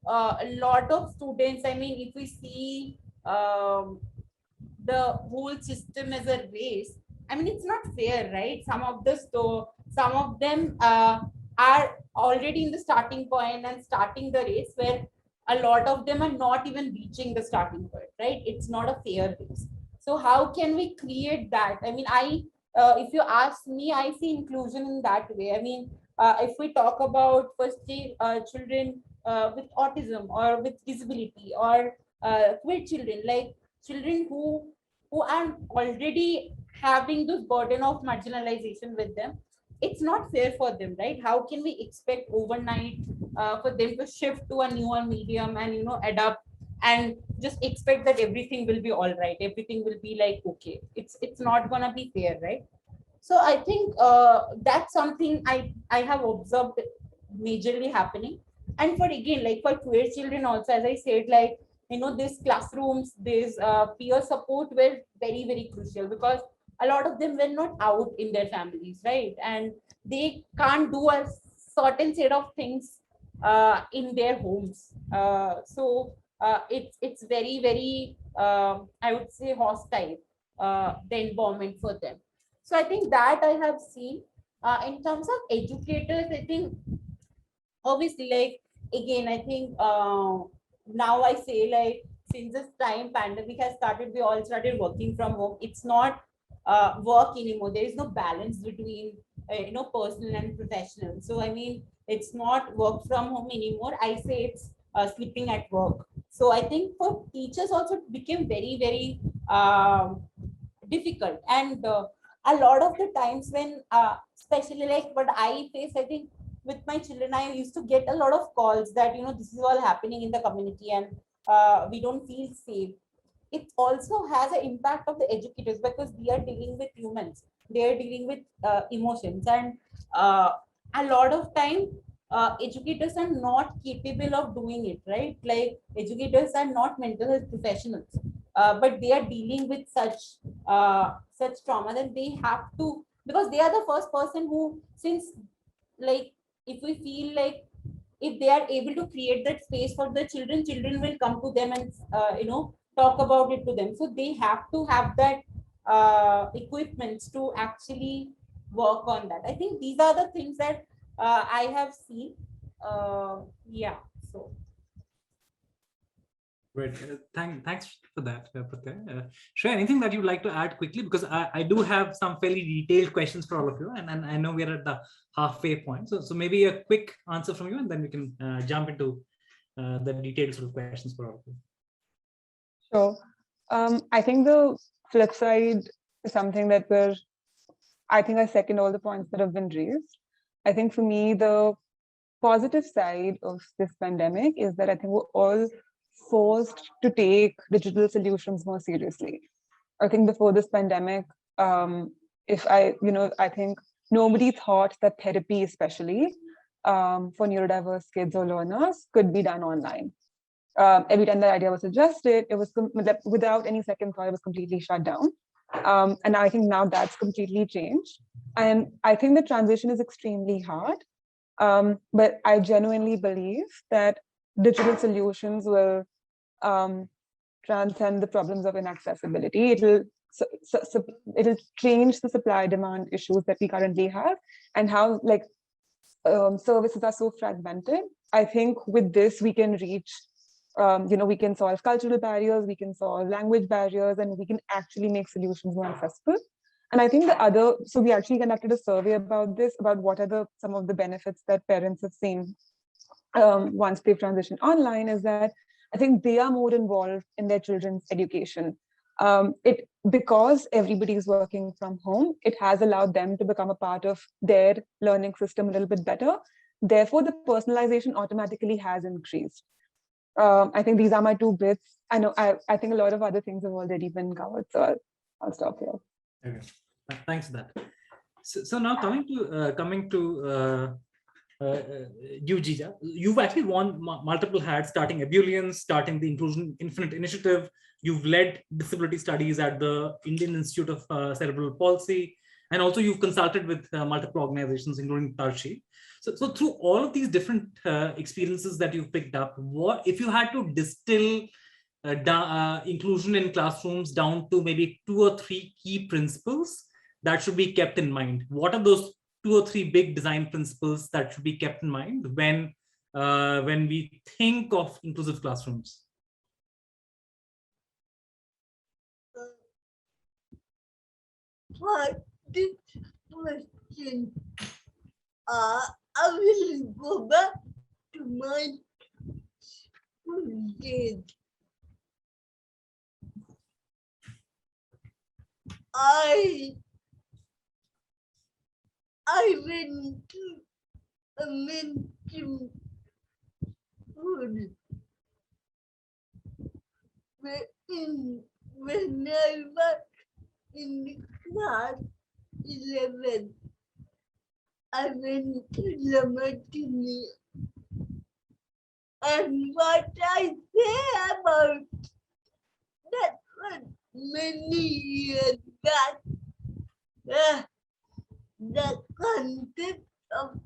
a lot of students, I mean, if we see the whole system as a race, I mean, it's not fair, right? Some of them are already in the starting point and starting the race, where a lot of them are not even reaching the starting point, right? It's not a fair race. So how can we create that? I mean, if you ask me, I see inclusion in that way. I mean, if we talk about firstly children with autism or with disability, or queer children, like children who are already having this burden of marginalization with them, it's not fair for them, right? How can we expect overnight for them to shift to a newer medium and adapt and just expect that everything will be all right, everything will be like okay? It's not gonna be fair, right? So I think that's something I have observed majorly happening. And for again, like for queer children also, as I said, like these classrooms, these peer support were very very crucial, because a lot of them were not out in their families, right? And they can't do a certain set of things in their homes. It's very very I would say hostile, the environment for them. So I think that I have seen. In terms of educators, I think obviously, like again, I think now I say like since this time pandemic has started, we all started working from home. It's not work anymore. There is no balance between personal and professional. So I mean, it's not work from home anymore. I say it's sleeping at work. So I think for teachers also it became very very difficult. And a lot of the times when especially like what I face, I think with my children, I used to get a lot of calls that this is all happening in the community, and we don't feel safe. It also has an impact of the educators, because we are dealing with humans, they are dealing with emotions, and uh, a lot of time educators are not capable of doing it, right? Like educators are not mental health professionals, but they are dealing with such trauma that they have to, because they are the first person who, since like if we feel like if they are able to create that space for the children will come to them and talk about it to them. So they have to have that equipments to actually work on that. I think these are the things that I have seen. Yeah. So Great. Thanks for that, Pratya. Shreya, anything that you'd like to add quickly? Because I do have some fairly detailed questions for all of you, and I know we're at the halfway point. So maybe a quick answer from you, and then we can jump into the detailed sort of questions for all of you. So I think the flip side is something that I think I second all the points that have been raised. I think for me, the positive side of this pandemic is that I think we're all forced to take digital solutions more seriously. I think before this pandemic, I think nobody thought that therapy, especially for neurodiverse kids or learners, could be done online. Every time that idea was suggested, it was without any second thought, it was completely shut down. And I think now that's completely changed. And I think the transition is extremely hard. But I genuinely believe that digital solutions will transcend the problems of inaccessibility. It'll change the supply demand issues that we currently have, and how services are so fragmented. I think with this we can reach, we can solve cultural barriers, we can solve language barriers, and we can actually make solutions more accessible. And I think so we actually conducted a survey about this, about what are some of the benefits that parents have seen once they've transitioned online, is that I think they are more involved in their children's education. Because everybody is working from home, it has allowed them to become a part of their learning system a little bit better. Therefore, the personalization automatically has increased. I think these are my two bits. I know I think a lot of other things have already been covered, so I'll stop here. Okay, thanks for that. So now coming to you, Jija, you've actually worn multiple hats, starting Ebullience, starting the Inclusion Infinite Initiative. You've led disability studies at the Indian Institute of Cerebral Palsy, and also you've consulted with multiple organizations, including Tarshi. So through all of these different experiences that you've picked up, what if you had to distill inclusion in classrooms down to maybe 2 or 3 key principles that should be kept in mind? What are those 2 or 3 big design principles that should be kept in mind when we think of inclusive classrooms? For this question, I will go back to my student. I went to a mainstream school when I was in class 11. I went to Lamartine, and what I say about that was many years back. The concept of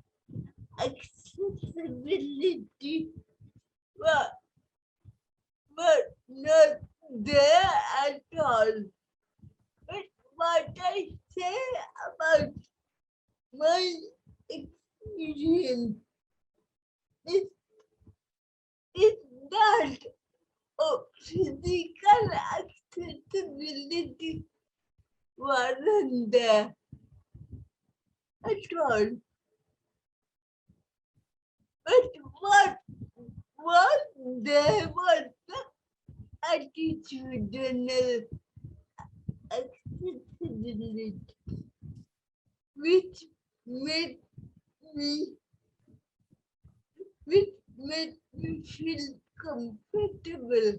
accessibility was not there at all. But what I say about my experience is that physical accessibility wasn't there at all. But what was there was the attitudinal accessibility, which made me feel comfortable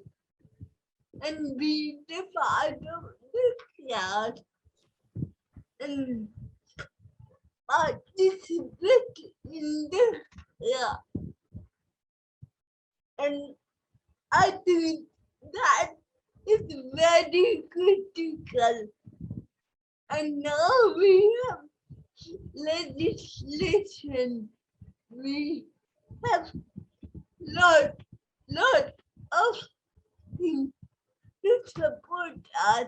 and be the part of the class and participate in the class. And I think that is very critical. And now we have legislation. We have lot of things to support us.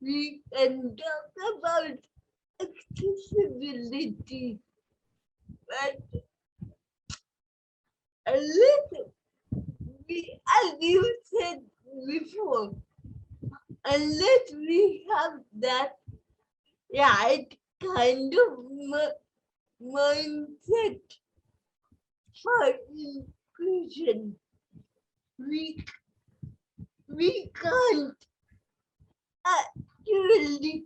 We can talk about accessibility, but a little, as you said before, unless we have that right kind of mindset for inclusion, we can't actually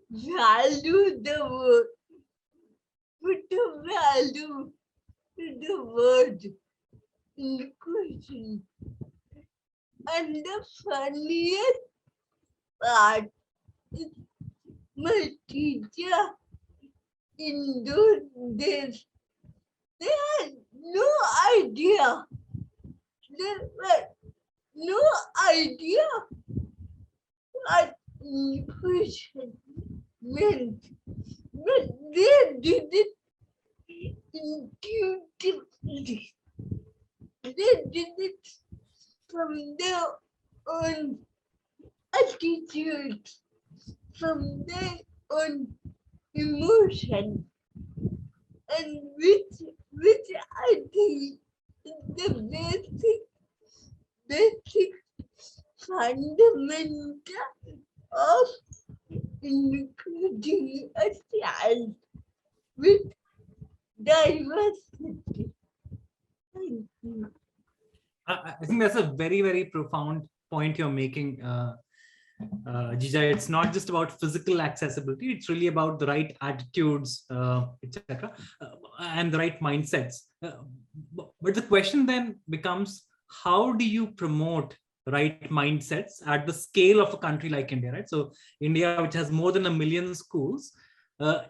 value the word, put a value to the word inclusion. And the funniest part is my teacher in those days, they had no idea. They had no idea what inclusion meant. But they did it intuitively. They did it from their own attitude, from their own emotion, and which I think is the basic fundamental of including a child with diversity. Thank you. I think that's a very, very profound point you're making, Jija. It's not just about physical accessibility, it's really about the right attitudes, etc., and the right mindsets. But the question then becomes, how do you promote right mindsets at the scale of a country like India, right? So India, which has more than 1 million schools,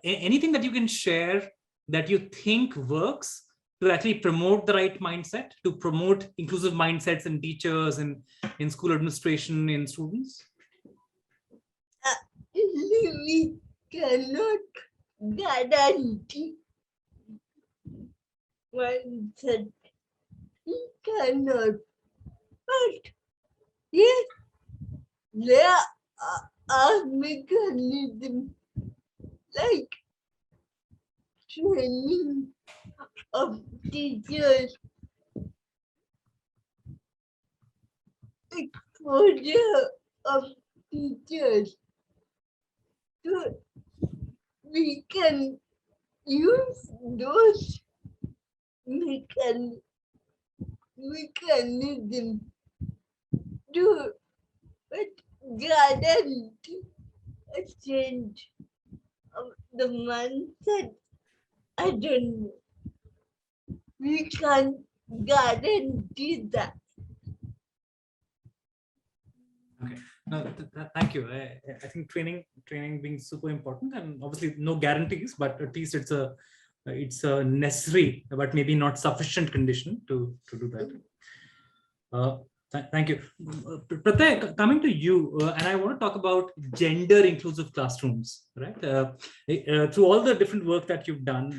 anything that you can share that you think works to actually promote the right mindset, to promote inclusive mindsets in teachers and in school administration, in students? We cannot guarantee mindset. We cannot. But yes, there are mechanisms like training of teachers, exposure of teachers. So we can use those mechanisms to guarantee a change of the mindset. I don't know. We can't guarantee that. Okay, no, thank you. I think training being super important, and obviously no guarantees, but at least it's a necessary, but maybe not sufficient condition to do that. Thank you. Pratya, coming to you, and I want to talk about gender inclusive classrooms, right? Through all the different work that you've done,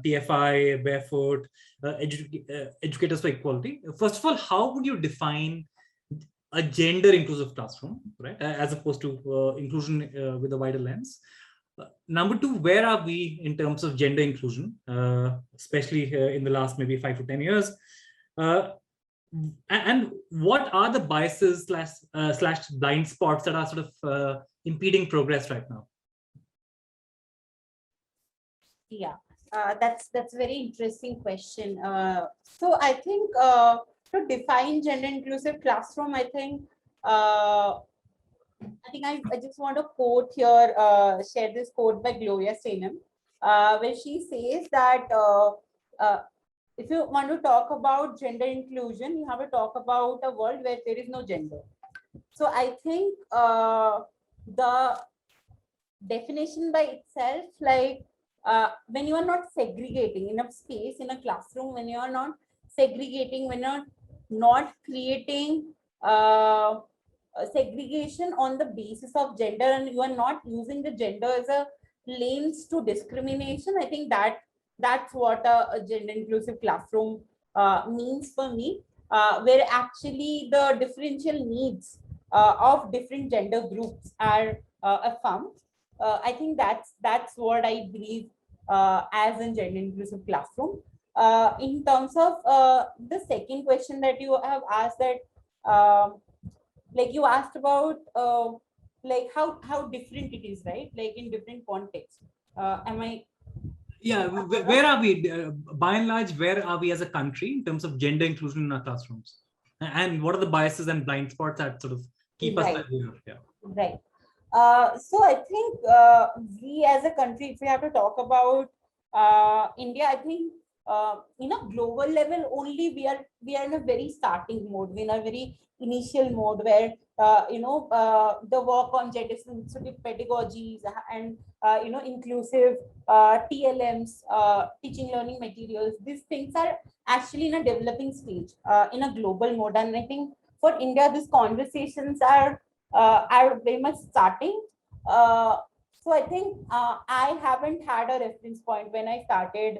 TFI, Barefoot, Educators for Equality. First of all, how would you define a gender inclusive classroom, right? As opposed to inclusion with a wider lens. Number two, where are we in terms of gender inclusion, especially in the last maybe 5 to 10 years? And what are the biases slash blind spots that are sort of impeding progress right now? Yeah, that's a very interesting question. So I think to define gender inclusive classroom, I think I just want to quote here, share this quote by Gloria Steinem, where she says that if you want to talk about gender inclusion, you have to talk about a world where there is no gender. So I think the definition by itself, like when you are not segregating enough space in a classroom, when you are not segregating, when you're not creating segregation on the basis of gender, and you are not using the gender as a lens to discrimination, I think that's what a gender inclusive classroom means for me, where actually the differential needs of different gender groups are affirmed. I think that's what I believe as a gender inclusive classroom. In terms of the second question that you have asked, that like you asked about like how different it is, right? Like in different contexts. Am I? Yeah, where are we? By and large, where are we as a country in terms of gender inclusion in our classrooms? And what are the biases and blind spots that sort of keep us back here? Yeah. Right. So I think we as a country, if we have to talk about India, I think in a global level only, we are in a very starting mode, we're in a very initial mode where the work on gender sensitive pedagogies and inclusive TLMs, teaching learning materials, these things are actually in a developing stage in a global mode. And I think for India, these conversations are very much starting. So I think I haven't had a reference point when I started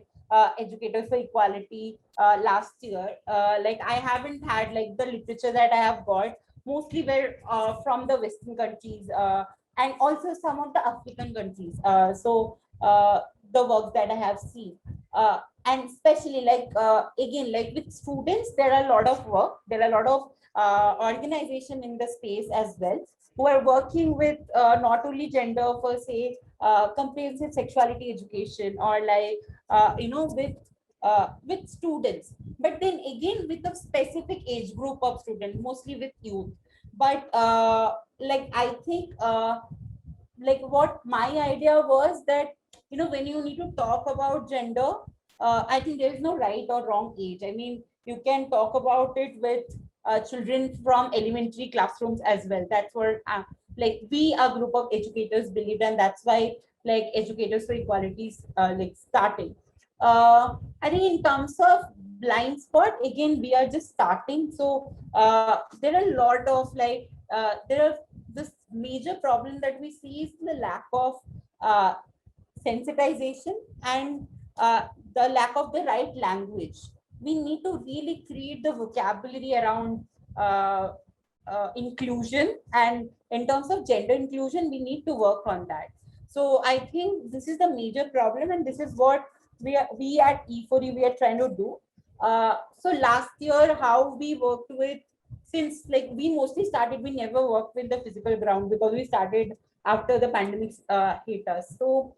Educators for Equality last year. Like I haven't had like the literature that I have got mostly were from the Western countries and also some of the African countries. The works that I have seen. And especially like again, like with students, there are a lot of work, there are a lot of organization in the space as well, who are working with not only gender per se, comprehensive sexuality education, or like with students, but then again with a specific age group of students, mostly with youth. But like I think like what my idea was that when you need to talk about gender, I think there is no right or wrong age. I mean, you can talk about it with children from elementary classrooms as well. That's what like we, a group of educators, believe, and that's why like Educators for Equality is like starting. I think in terms of blind spot, again we are just starting. So there are a lot of like there are this major problem that we see is the lack of uh, sensitization and the lack of the right language. We need to really create the vocabulary around inclusion, and in terms of gender inclusion, we need to work on that. So I think this is the major problem, and this is what we at E4U we are trying to do. So last year, how we worked with, since like we mostly started, we never worked with the physical ground because we started after the pandemic hit us. So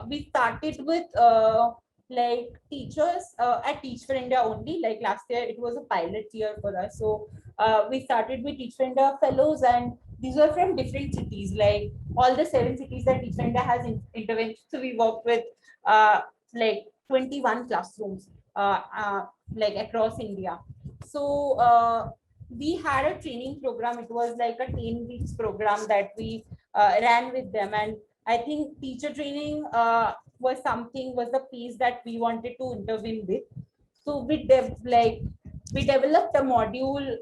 we started with like teachers at Teach for India only. Like last year, it was a pilot year for us. So we started with Teach for India fellows, and these were from different cities, like all the 7 cities that Teach for India has intervention. So we worked with like 21 classrooms like across India. So we had a training program. It was like a 10 weeks program that we ran with them, and I think teacher training was the piece that we wanted to intervene with. So we developed a module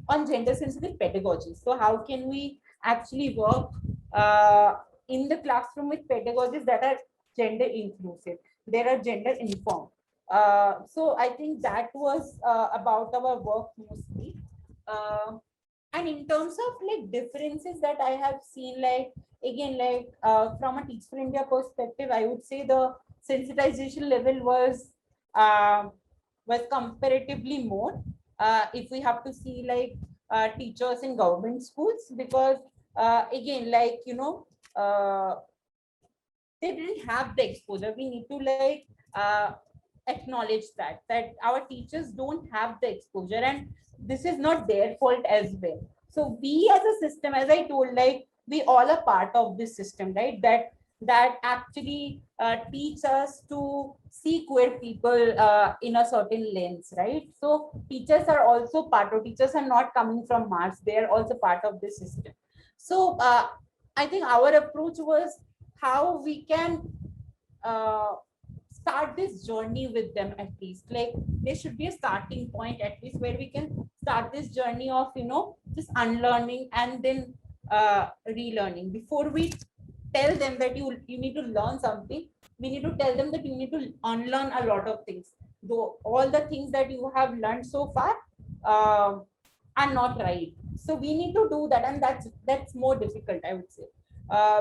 on gender sensitive pedagogy. So how can we actually work in the classroom with pedagogies that are gender inclusive, they are gender informed. So I think that was about our work mostly. And in terms of like differences that I have seen, like again, like from a Teach for India perspective, I would say the sensitization level was comparatively more. If we have to see like teachers in government schools, because again, like they didn't have the exposure. We need to like acknowledge that our teachers don't have the exposure, and this is not their fault as well. So we as a system, as I told, like we all are part of this system, right? That actually teach us to see queer people in a certain lens, right? So teachers are also part of, teachers are not coming from Mars, they are also part of this system. So I think our approach was how we can start this journey with them. At least like there should be a starting point at least where we can start this journey of just unlearning and then relearning. Before we tell them that you need to learn something, we need to tell them that you need to unlearn a lot of things, though all the things that you have learned so far are not right. So we need to do that, and that's more difficult, I would say,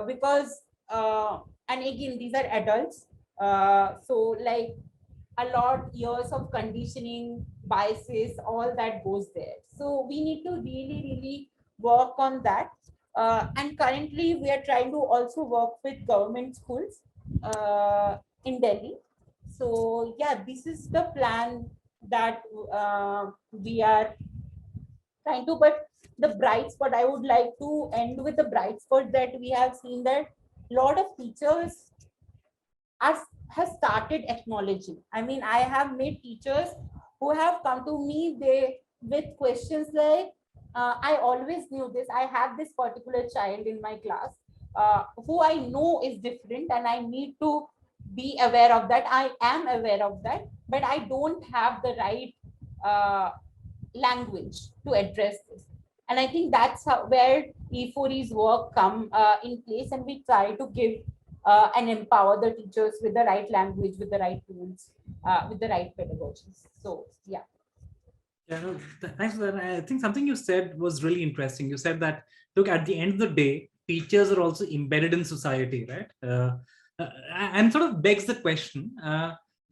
because and again, these are adults, so like a lot years of conditioning, biases, all that goes there. So we need to really work on that. And currently we are trying to also work with government schools in Delhi. So yeah, this is the plan that we are trying to. But the bright spot, I would like to end with the bright spot that we have seen, that a lot of teachers has started acknowledging. I mean, I have made teachers who have come to me with questions like, I always knew this. I have this particular child in my class who I know is different, and I need to be aware of that. I am aware of that, but I don't have the right language to address this. And I think that's where E4E's work come in place, and we try to give and empower the teachers with the right language, with the right tools, with the right pedagogies. So yeah. Yeah, no, thanks for that. I think something you said was really interesting. You said that, look, at the end of the day, teachers are also embedded in society, right? And sort of begs the question,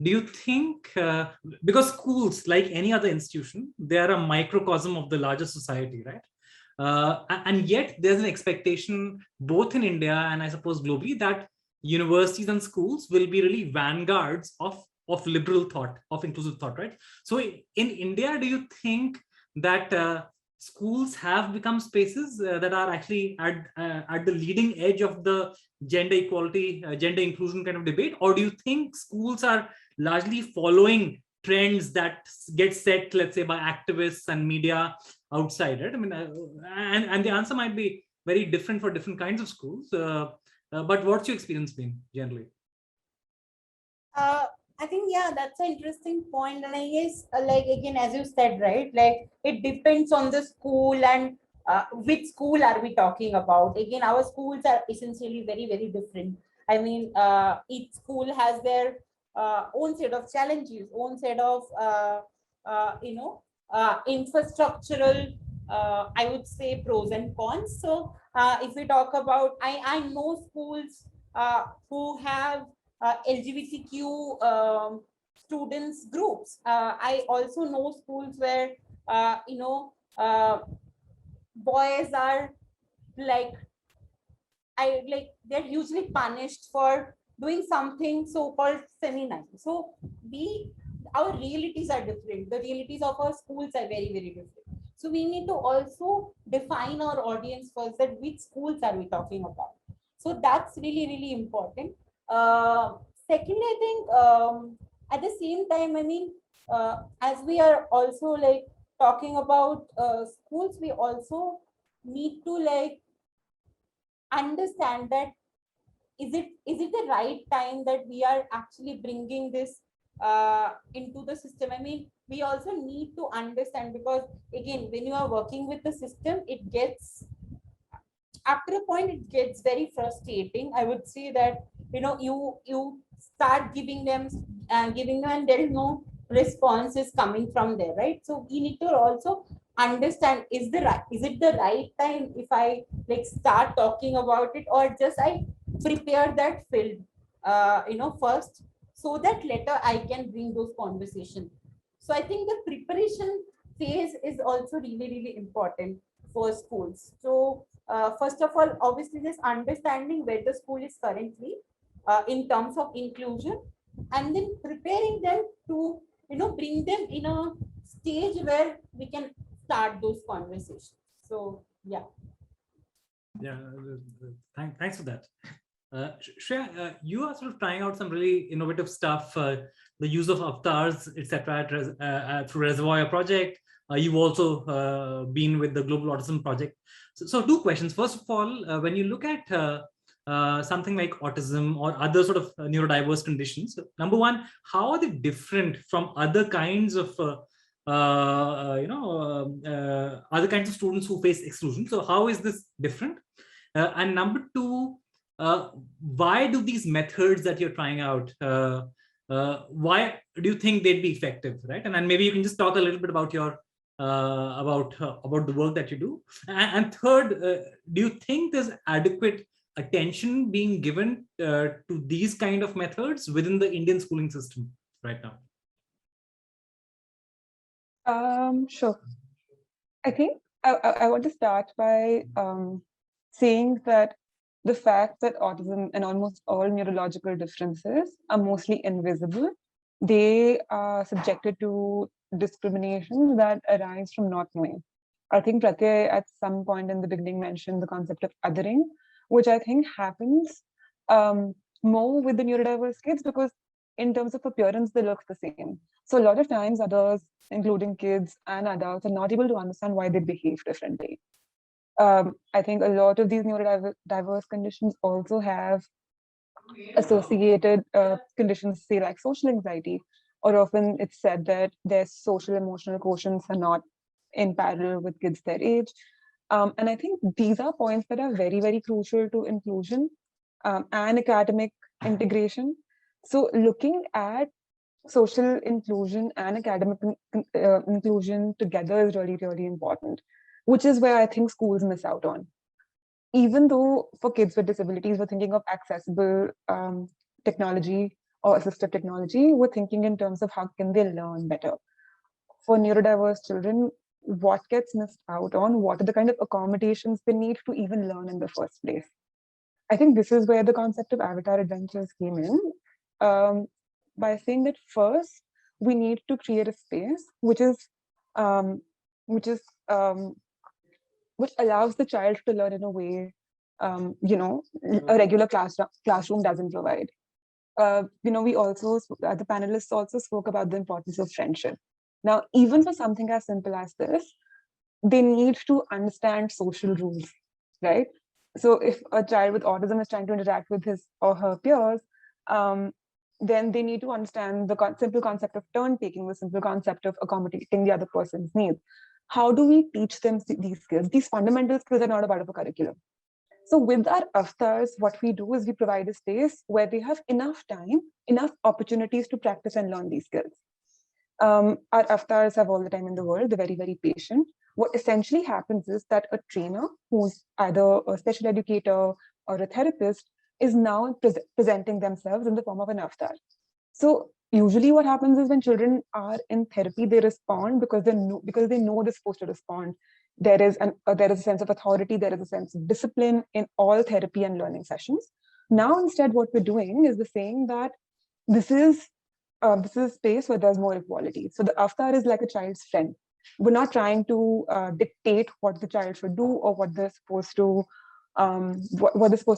do you think, because schools, like any other institution, they are a microcosm of the larger society, right? And yet there's an expectation both in India and I suppose globally that universities and schools will be really vanguards of liberal thought, of inclusive thought, right? So in India, do you think that schools have become spaces that are actually at the leading edge of the gender equality, gender inclusion kind of debate? Or do you think schools are largely following trends that get set, let's say, by activists and media outside it? I mean, and the answer might be very different for different kinds of schools. But what's your experience been generally? I think, yeah, that's an interesting point. And I guess, like, again, as you said, right, like it depends on the school and which school are we talking about. Again, our schools are essentially very, very different. I mean, each school has their own set of challenges, own set of, infrastructural, I would say, pros and cons. So if we talk about, I know schools who have LGBTQ students groups. I also know schools where boys are like they're usually punished for doing something so-called feminine. So our realities are different. The realities of our schools are very, very different. So we need to also define our audience first, that which schools are we talking about. So that's really, really important. Secondly, I think at the same time, I mean, as we are also like talking about schools, we also need to like understand that is it the right time that we are actually bringing this into the system. I mean, we also need to understand, because again, when you are working with the system, it gets, after a point, it gets very frustrating. I would say that you start giving them and there is no responses coming from there, right? So we need to also understand, is it the right time if I like start talking about it, or just I prepare that field first, so that later I can bring those conversations. So I think the preparation phase is also really, really important for schools. So first of all, obviously, just understanding where the school is currently in terms of inclusion, and then preparing them to bring them in a stage where we can start those conversations. So yeah. Thanks for that. Shreya, you are sort of trying out some really innovative stuff, the use of avatars, etc., through Reservoir Project. You've also been with the Global Autism Project. So two questions. First of all, when you look at something like autism or other sort of neurodiverse conditions, number one, how are they different from other kinds of other kinds of students who face exclusion? So how is this different? And number two, why do these methods that you're trying out, why do you think they'd be effective, right? And then maybe you can just talk a little bit about your about the work that you do. And third, do you think there's adequate attention being given to these kind of methods within the Indian schooling system right now? Sure. I think I want to start by saying that the fact that autism and almost all neurological differences are mostly invisible, they are subjected to discrimination that arise from not knowing. I think Pratya at some point in the beginning mentioned the concept of othering, which I think happens more with the neurodiverse kids because in terms of appearance, they look the same. So a lot of times others, including kids and adults, are not able to understand why they behave differently. I think a lot of these neurodiverse conditions also have associated conditions, say like social anxiety, or often it's said that their social emotional quotients are not in parallel with kids their age. And I think these are points that are very, very crucial to inclusion and academic integration. So looking at social inclusion and academic inclusion together is really, really important, which is where I think schools miss out on. Even though for kids with disabilities, we're thinking of accessible technology or assistive technology, we're thinking in terms of how can they learn better. For neurodiverse children, what gets missed out on, what are the kind of accommodations they need to even learn in the first place. I think this is where the concept of avatar adventures came in, by saying that first we need to create a space which is which is which allows the child to learn in a way a regular classroom doesn't provide. We also, the panelists also spoke about the importance of friendship. Now, even for something as simple as this, they need to understand social rules, right? So if a child with autism is trying to interact with his or her peers, then they need to understand the simple concept of turn taking, the simple concept of accommodating the other person's needs. How do we teach them these skills? These fundamental skills are not a part of a curriculum. So with our avatars, what we do is we provide a space where they have enough time, enough opportunities to practice and learn these skills. Our avatars have all the time in the world. They're very, very patient. What essentially happens is that a trainer who's either a special educator or a therapist is now presenting themselves in the form of an avatar. So usually what happens is when children are in therapy, they respond because they know they're supposed to respond. There is a sense of authority, there is a sense of discipline in all therapy and learning sessions. Now, instead, what we're doing is we're saying that this is a space where there's more equality. So the avatar is like a child's friend. We're not trying to dictate what the child should do or what they're supposed to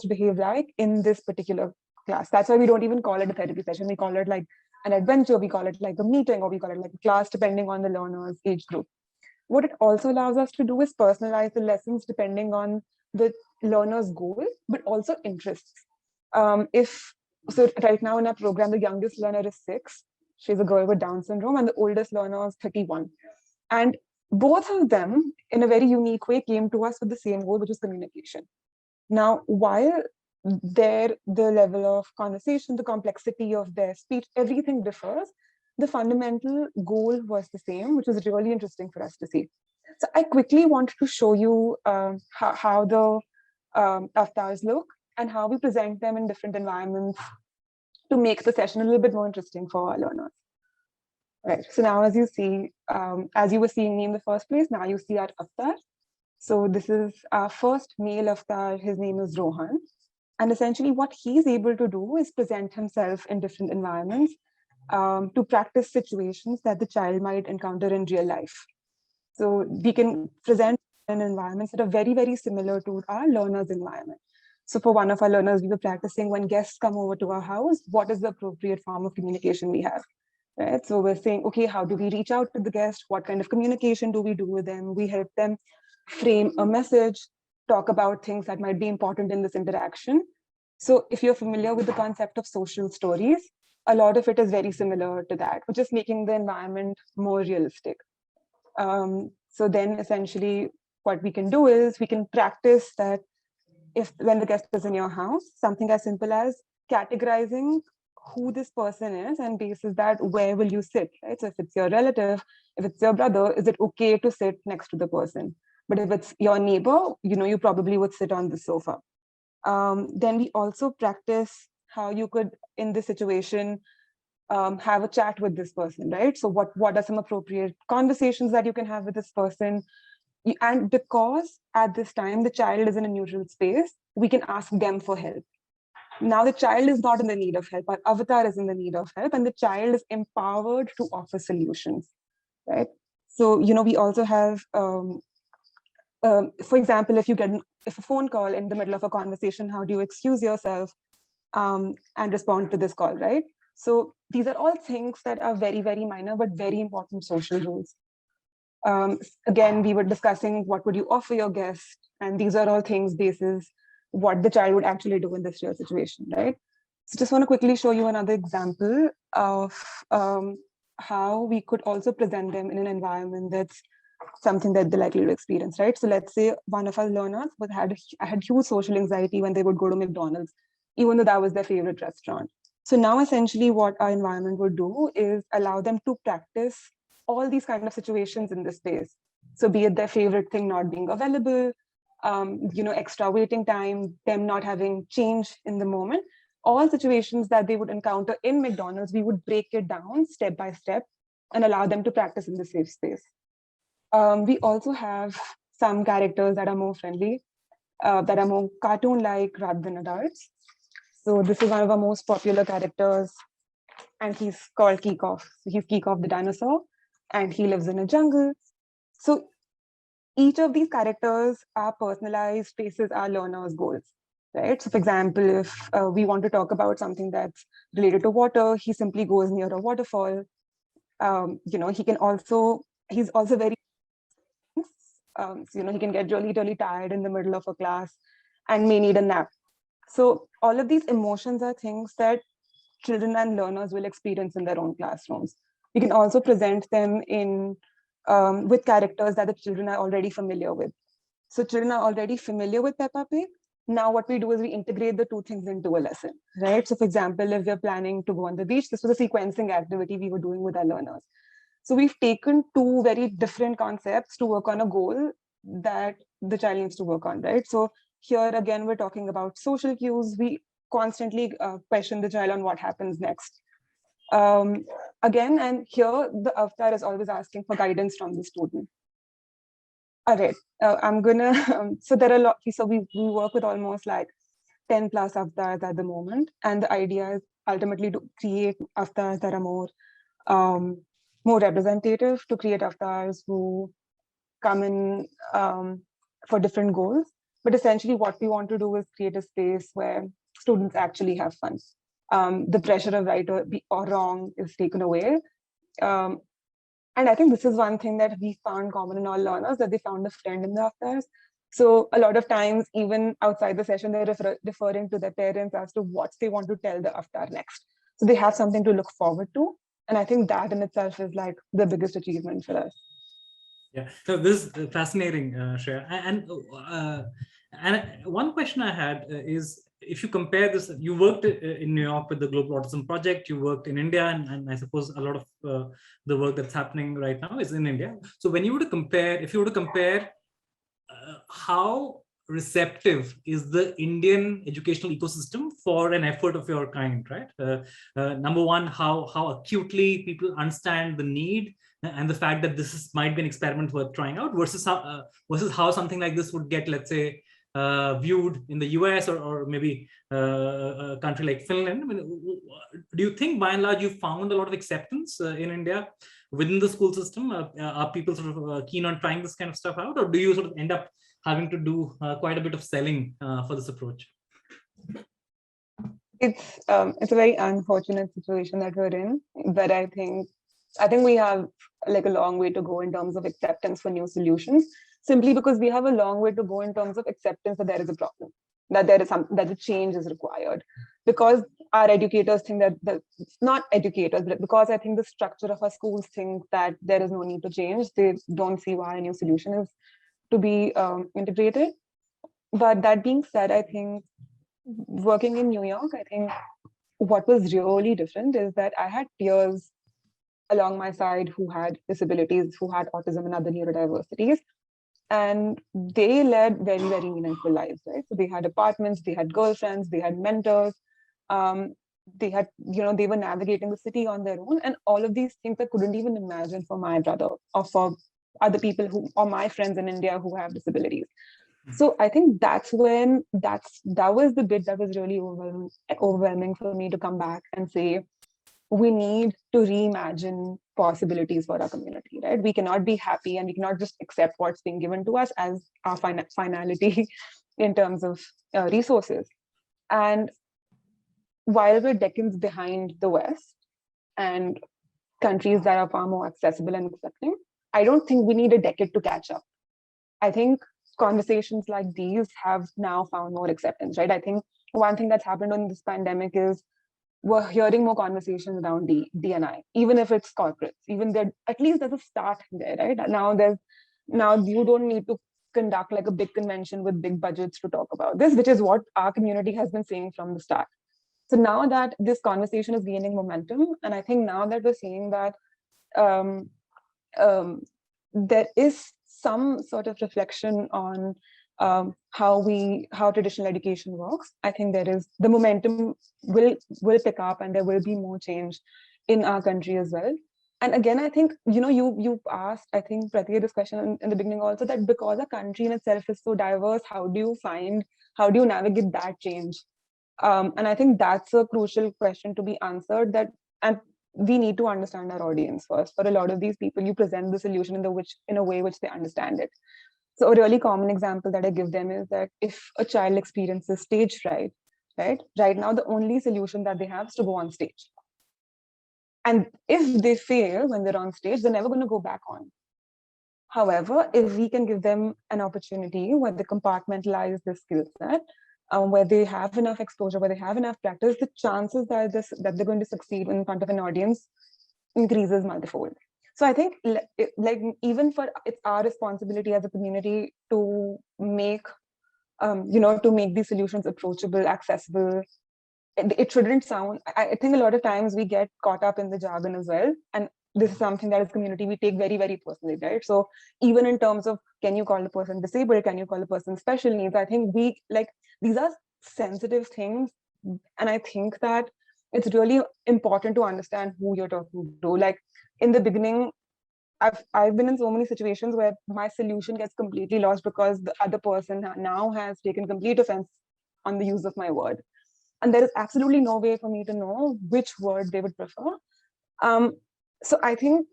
behave like in this particular class. That's why we don't even call it a therapy session. We call it like an adventure, we call it like a meeting, or we call it like a class, depending on the learner's age group. What it also allows us to do is personalize the lessons depending on the learner's goal, but also interests. So right now in our program, the youngest learner is 6. She's a girl with Down syndrome, and the oldest learner is 31. And both of them, in a very unique way, came to us with the same goal, which is communication. Now, while the level of conversation, the complexity of their speech, everything differs, the fundamental goal was the same, which was really interesting for us to see. So I quickly want to show you how the avatars look and how we present them in different environments to make the session a little bit more interesting for our learners. Right. So now, as you see, as you were seeing me in the first place, now you see our avatar. So this is our first male avatar. His name is Rohan. And essentially what he's able to do is present himself in different environments to practice situations that the child might encounter in real life. So we can present in environments that are very, very similar to our learners' environment. So for one of our learners, we were practicing when guests come over to our house, what is the appropriate form of communication we have? Right? So we're saying, okay, how do we reach out to the guest? What kind of communication do we do with them? We help them frame a message, talk about things that might be important in this interaction. So if you're familiar with the concept of social stories, a lot of it is very similar to that, which is making the environment more realistic. So then essentially what we can do is we can practice that when the guest is in your house, something as simple as categorizing who this person is and basis that where will you sit, right? So if it's your relative, if it's your brother, is it okay to sit next to the person? But if it's your neighbor, you probably would sit on the sofa. Then we also practice how you could, in this situation, have a chat with this person, right? So what are some appropriate conversations that you can have with this person? And because at this time, the child is in a neutral space, we can ask them for help. Now the child is not in the need of help, our avatar is in the need of help, and the child is empowered to offer solutions, right? So, we also have, for example, if a phone call in the middle of a conversation, how do you excuse yourself? and respond to this call, right? So these are all things that are very, very minor, but very important social rules. Again, we were discussing what would you offer your guest, and these are all things basis what the child would actually do in this real situation, right? So just want to quickly show you another example of how we could also present them in an environment that's something that they're likely to experience, right? So let's say one of our learners had huge social anxiety when they would go to McDonald's, even though that was their favorite restaurant. So now essentially what our environment would do is allow them to practice all these kind of situations in this space. So be it their favorite thing not being available, extra waiting time, them not having change in the moment, all situations that they would encounter in McDonald's, we would break it down step by step and allow them to practice in the safe space. We also have some characters that are more friendly, that are more cartoon-like rather than adults. So this is one of our most popular characters, and he's called Kickoff. So he's Kickoff the dinosaur, and he lives in a jungle. So each of these characters are personalized spaces our learners' goals, right? So for example, if we want to talk about something that's related to water, he simply goes near a waterfall. He's also very, he can get really, really tired in the middle of a class and may need a nap. So all of these emotions are things that children and learners will experience in their own classrooms. We can also present them in with characters that the children are already familiar with. So children are already familiar with Peppa Pig. Now what we do is we integrate the two things into a lesson, right? So for example, if we're planning to go on the beach, this was a sequencing activity we were doing with our learners. So we've taken two very different concepts to work on a goal that the child needs to work on, right? So here again, we're talking about social cues. We constantly question the child on what happens next. Again, and here the avatar is always asking for guidance from the student. All right, I'm gonna, so there are a lot, so we work with almost like 10 plus avatars at the moment. And the idea is ultimately to create avatars that are more representative, to create avatars who come in for different goals. But essentially what we want to do is create a space where students actually have fun. The pressure of right or wrong is taken away. And I think this is one thing that we found common in all learners, that they found a friend in the avatars. So a lot of times, even outside the session, they're referring to their parents as to what they want to tell the avatar next. So they have something to look forward to. And I think that in itself is like the biggest achievement for us. Yeah, so this is fascinating, Shreya. And one question I had is, if you compare this, you worked in New York with the Global Autism Project, you worked in India, and I suppose a lot of the work that's happening right now is in India. So when you were to compare, if you were to compare how receptive is the Indian educational ecosystem for an effort of your kind, right? Number one, how acutely people understand the need and the fact that might be an experiment worth trying out, versus how something like this would get, let's say, viewed in the US or maybe a country like Finland. I mean, do you think by and large you found a lot of acceptance in India within the school system? Are people sort of keen on trying this kind of stuff out, or do you sort of end up having to do quite a bit of selling for this approach? It's a very unfortunate situation that we're in, but I think we have like a long way to go in terms of acceptance for new solutions, simply because we have a long way to go in terms of acceptance that there is a problem, that the change is required, because our educators think that not educators, but because I think the structure of our schools think that there is no need to change. They don't see why a new solution is to be integrated. But that being said, I think working in New York, I think what was really different is that I had peers along my side who had disabilities, who had autism and other neurodiversities, and they led very, very meaningful lives, right? So they had apartments, they had girlfriends, they had mentors, they had, they were navigating the city on their own, and all of these things I couldn't even imagine for my brother or for other people or my friends in India who have disabilities. So I think that was the bit that was really overwhelming for me to come back and say, we need to reimagine possibilities for our community, right? We cannot be happy and we cannot just accept what's being given to us as our finality in terms of resources. And while we're decades behind the West and countries that are far more accessible and accepting, I don't think we need a decade to catch up. I think conversations like these have now found more acceptance, right? I think one thing that's happened in this pandemic is we're hearing more conversations around D&I, even if it's corporates, even there, at least there's a start there, right? Now you don't need to conduct like a big convention with big budgets to talk about this, which is what our community has been saying from the start. So now that this conversation is gaining momentum, and I think now that we're seeing that um, there is some sort of reflection on how traditional education works. I think there is the momentum will pick up, and there will be more change in our country as well. And again, I think you asked, I think, Pratya, this question in the beginning also, that because a country in itself is so diverse, how do you navigate that change? And I think that's a crucial question to be answered. And we need to understand our audience first. For a lot of these people, you present the solution in a way which they understand it. So a really common example that I give them is that if a child experiences stage fright, right now the only solution that they have is to go on stage. And if they fail when they're on stage, they're never going to go back on. However, if we can give them an opportunity where they compartmentalize the skill set, where they have enough exposure, where they have enough practice, the chances that they're going to succeed in front of an audience increases multifold. So I think, like, even for it's our responsibility as a community to make, to make these solutions approachable, accessible. It shouldn't sound. I think a lot of times we get caught up in the jargon as well, and this is something that as a community we take very, very personally, right? So even in terms of, can you call a person disabled, can you call a person special needs, I think these are sensitive things, and I think that it's really important to understand who you're talking to. Like in the beginning, I've been in so many situations where my solution gets completely lost because the other person now has taken complete offense on the use of my word. And there is absolutely no way for me to know which word they would prefer. So I think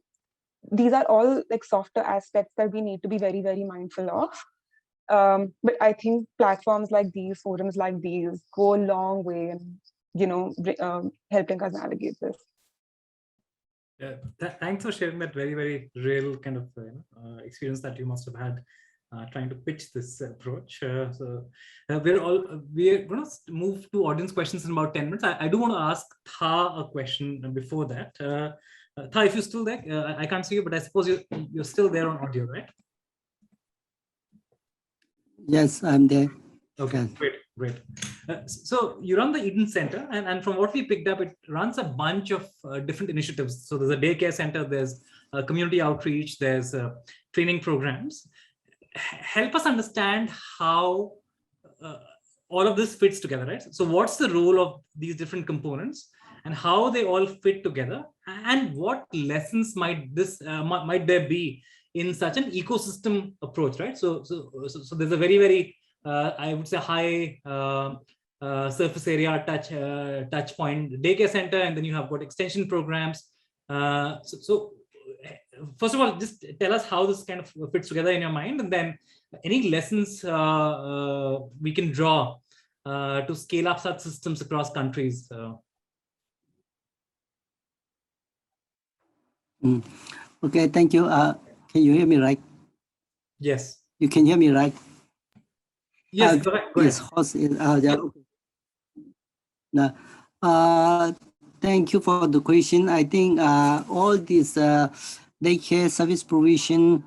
these are all like softer aspects that we need to be very, very mindful of. But I think platforms like these, forums like these, go a long way in, helping us navigate this. Thanks for sharing that very, very real kind of experience that you must have had trying to pitch this approach. So we're going to move to audience questions in about 10 minutes. I do want to ask Tha a question before that. Tha, if you're still there, I can't see you, but I suppose you're still there on audio, right? Yes, I'm there. Okay, great. So you run the Eden Center, and from what we picked up, it runs a bunch of different initiatives. So there's a daycare center, there's community outreach, there's training programs. Help us understand how all of this fits together, right? So what's the role of these different components and how they all fit together, and what lessons might there be in such an ecosystem approach, right? So there's a very, very I would say high surface area touch point daycare center, and then you have got extension programs. So first of all, just tell us how this kind of fits together in your mind, and then any lessons we can draw to scale up such systems across countries. Okay, thank you. Can you hear me right? Yes. You can hear me right? Yes, go ahead. Yes, host is, yeah, okay. Now, thank you for the question. I think all these daycare service provision,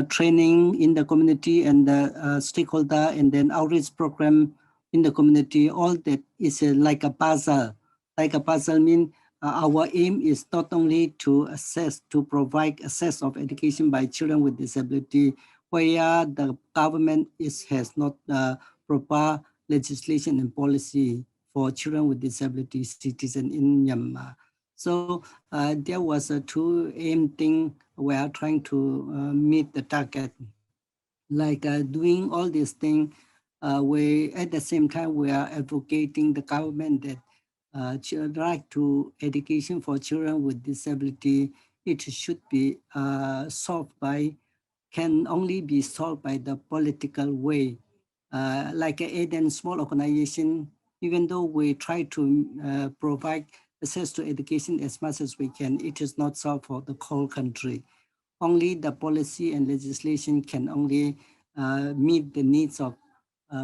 training in the community, and the stakeholder, and then outreach program in the community, all that is like a puzzle. Like a puzzle means our aim is not only to provide access of education by children with disability, where the government has not proper legislation and policy for children with disability citizens in Myanmar. So there was a two aim thing. We are trying to meet the target, like doing all these things. We at the same time we are advocating the government that right to education for children with disability, it should be can only be solved by the political way. Like an aid and small organization even though we try to provide access to education as much as we can, it is not solved for the whole country. Only the policy and legislation can only meet the needs of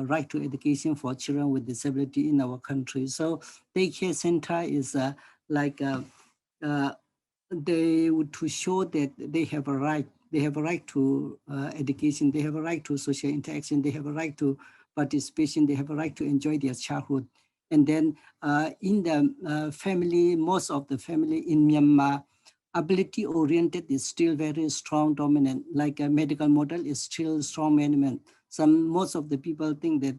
right to education for children with disability in our country. So daycare center is like they would to show that they have a right. They have a right to education. They have a right to social interaction. They have a right to participation. They have a right to enjoy their childhood. And then in the family, most of the family in Myanmar, ability oriented is still very strong, dominant. Like a medical model is still strong element. Most of the people think that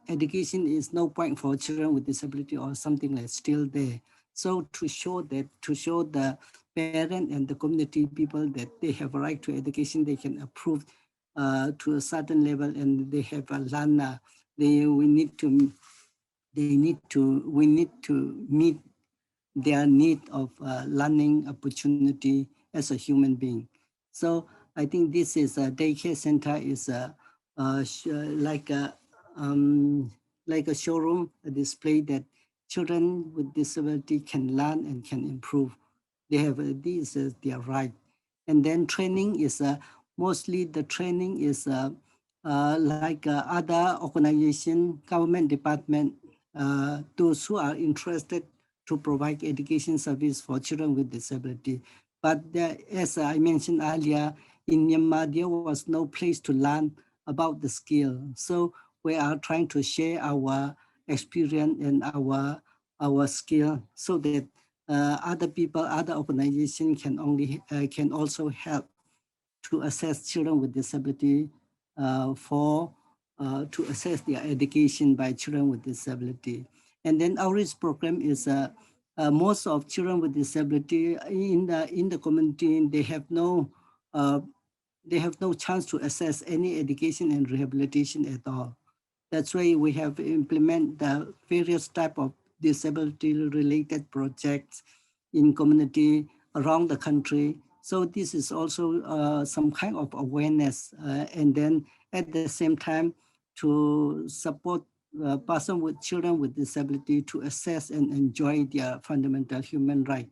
education is no point for children with disability or something like still there. So to show the parent and the community people that they have a right to education, they can approve to a certain level, and they have a lana. We need to meet their need of learning opportunity as a human being. So I think this is a daycare center is like a showroom, a display that children with disability can learn and can improve. They have this is their right. And then training is mostly the training is like other organization, government department, those who are interested to provide education service for children with disability. But as I mentioned earlier, in Myanmar, there was no place to learn about the skill. So we are trying to share our experience and our skill so that other people, other organizations can also help to assess children with disability to assess their education by children with disability. And then outreach program is most of children with disability in the community, they have no chance to access any education and rehabilitation at all. That's why we have implement the various type of disability related projects in community around the country. So this is also some kind of awareness, and then at the same time to support person with children with disability to assess and enjoy their fundamental human right,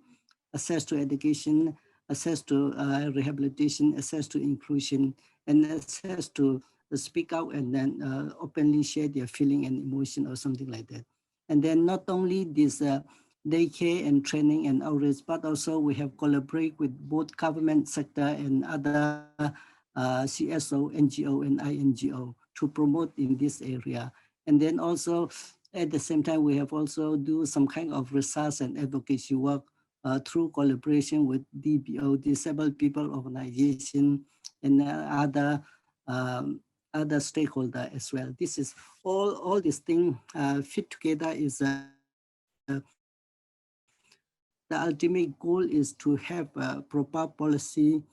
access to education, access to rehabilitation, access to inclusion, and access to speak out and then openly share their feeling and emotion or something like that. And then not only this daycare and training and outreach, but also we have collaborate with both government sector and other CSO, NGO, and INGO to promote in this area. And then also at the same time, we have also do some kind of research and advocacy work through collaboration with DPO, Disabled People Organization, and other stakeholder as well. This is all these things fit together is the ultimate goal is to have a proper policy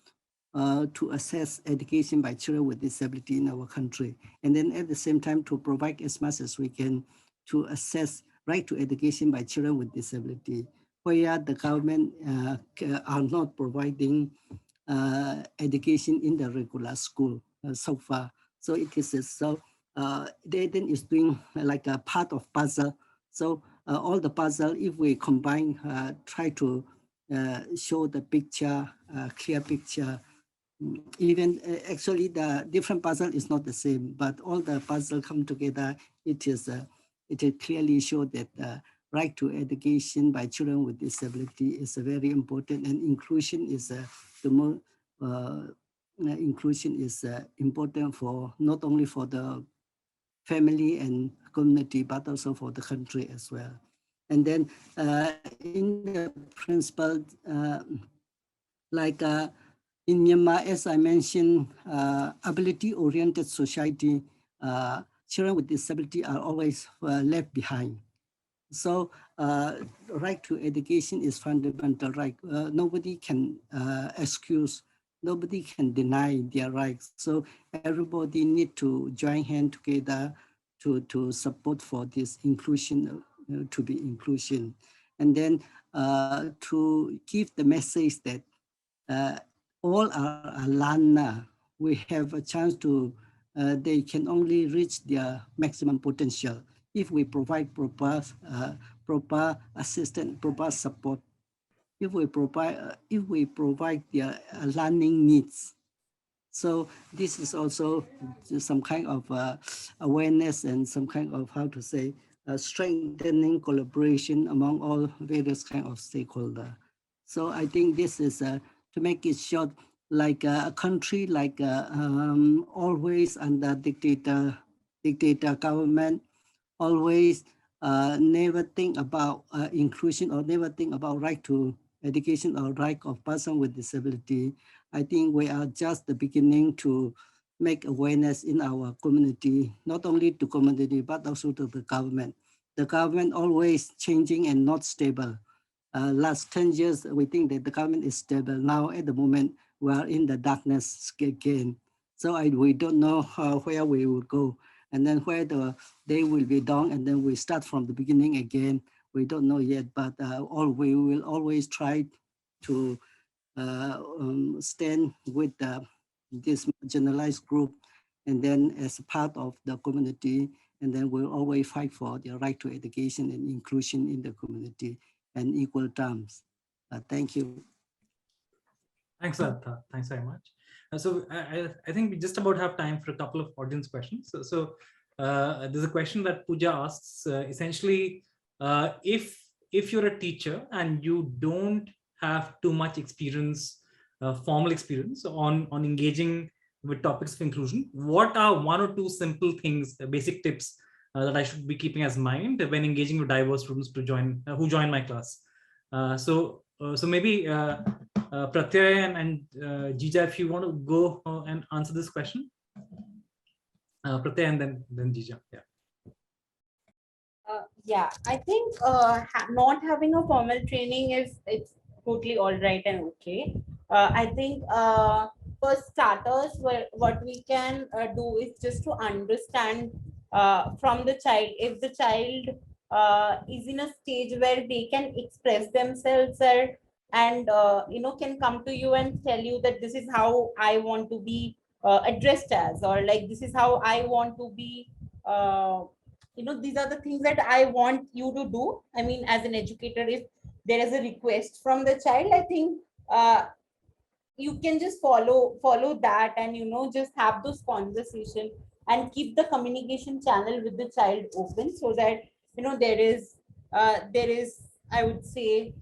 to assess education by children with disability in our country. And then at the same time to provide as much as we can to assess right to education by children with disability, where the government are not providing education in the regular school so far. So it is so they then is doing like a part of puzzle. So all the puzzle, if we combine, try to show the picture, clear picture. Even actually the different puzzle is not the same, but all the puzzle come together. It clearly show that right to education by children with disability is very important, and inclusion is the more inclusion is important for not only for the family and community, but also for the country as well. And then in the principle, like in Myanmar, as I mentioned, ability-oriented society, children with disability are always left behind. So right to education is fundamental right. Nobody can excuse, nobody can deny their rights. So everybody need to join hand together to support for this inclusion, to be inclusion. And then to give the message that all are learner. We have a chance to, they can only reach their maximum potential if we provide proper assistance, proper support, if we provide their learning needs. So this is also some kind of awareness and some kind of, how to say, strengthening collaboration among all various kind of stakeholders. So I think this is, to make it short, like a country like always under dictator government, always never think about inclusion, or never think about right to education or right of person with disability. I think we are just the beginning to make awareness in our community, not only to community, but also to the government. The government always changing and not stable. Last 10 years, we think that the government is stable. Now, at the moment, we are in the darkness again. So we don't know where we will go, and then where the day will be done, and then we start from the beginning again. We don't know yet, but we will always try to stand with this marginalized group, and then as a part of the community, and then we'll always fight for the right to education and inclusion in the community and equal terms. Thank you. Thanks, Artha. Thanks very much. So I think we just about have time for a couple of audience questions. So there's a question that Pooja asks, essentially, if you're a teacher and you don't have too much experience, formal experience on engaging with topics of inclusion, what are one or two simple things, basic tips that I should be keeping as mind when engaging with diverse students to join who join my class? So maybe Pratya and Jija, if you want to go and answer this question. Pratya and then Jija. Yeah. Yeah, I think not having a formal training it's totally all right and okay. I think for starters, what we can do is just to understand from the child, if the child is in a stage where they can express themselves and can come to you and tell you that this is how I want to be addressed as, or like this is how I want to be. These are the things that I want you to do. I mean, as an educator, if there is a request from the child, I think you can just follow that, and just have those conversation and keep the communication channel with the child open, so that there is, I would say,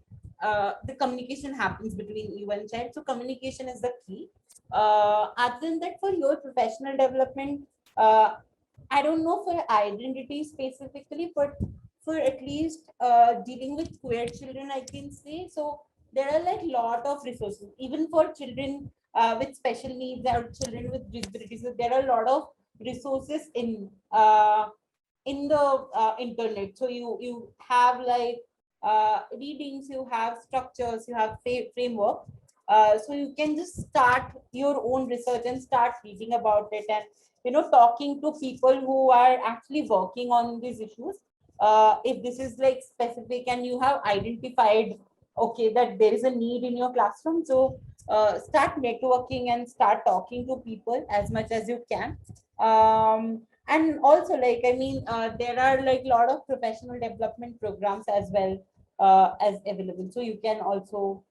the communication happens between you and child. So communication is the key. Other than that, for your professional development, I don't know for identity specifically, but for at least dealing with queer children, I can say. So there are like lot of resources, even for children with special needs or children with disabilities. So there are a lot of resources in the internet. So you have like readings, you have structures, you have framework. So you can just start your own research and start reading about it, and talking to people who are actually working on these issues. If this is like specific and you have identified, okay, that there is a need in your classroom, so start networking and start talking to people as much as you can. And also, like, I mean, there are like a lot of professional development programs as well as available, so you can also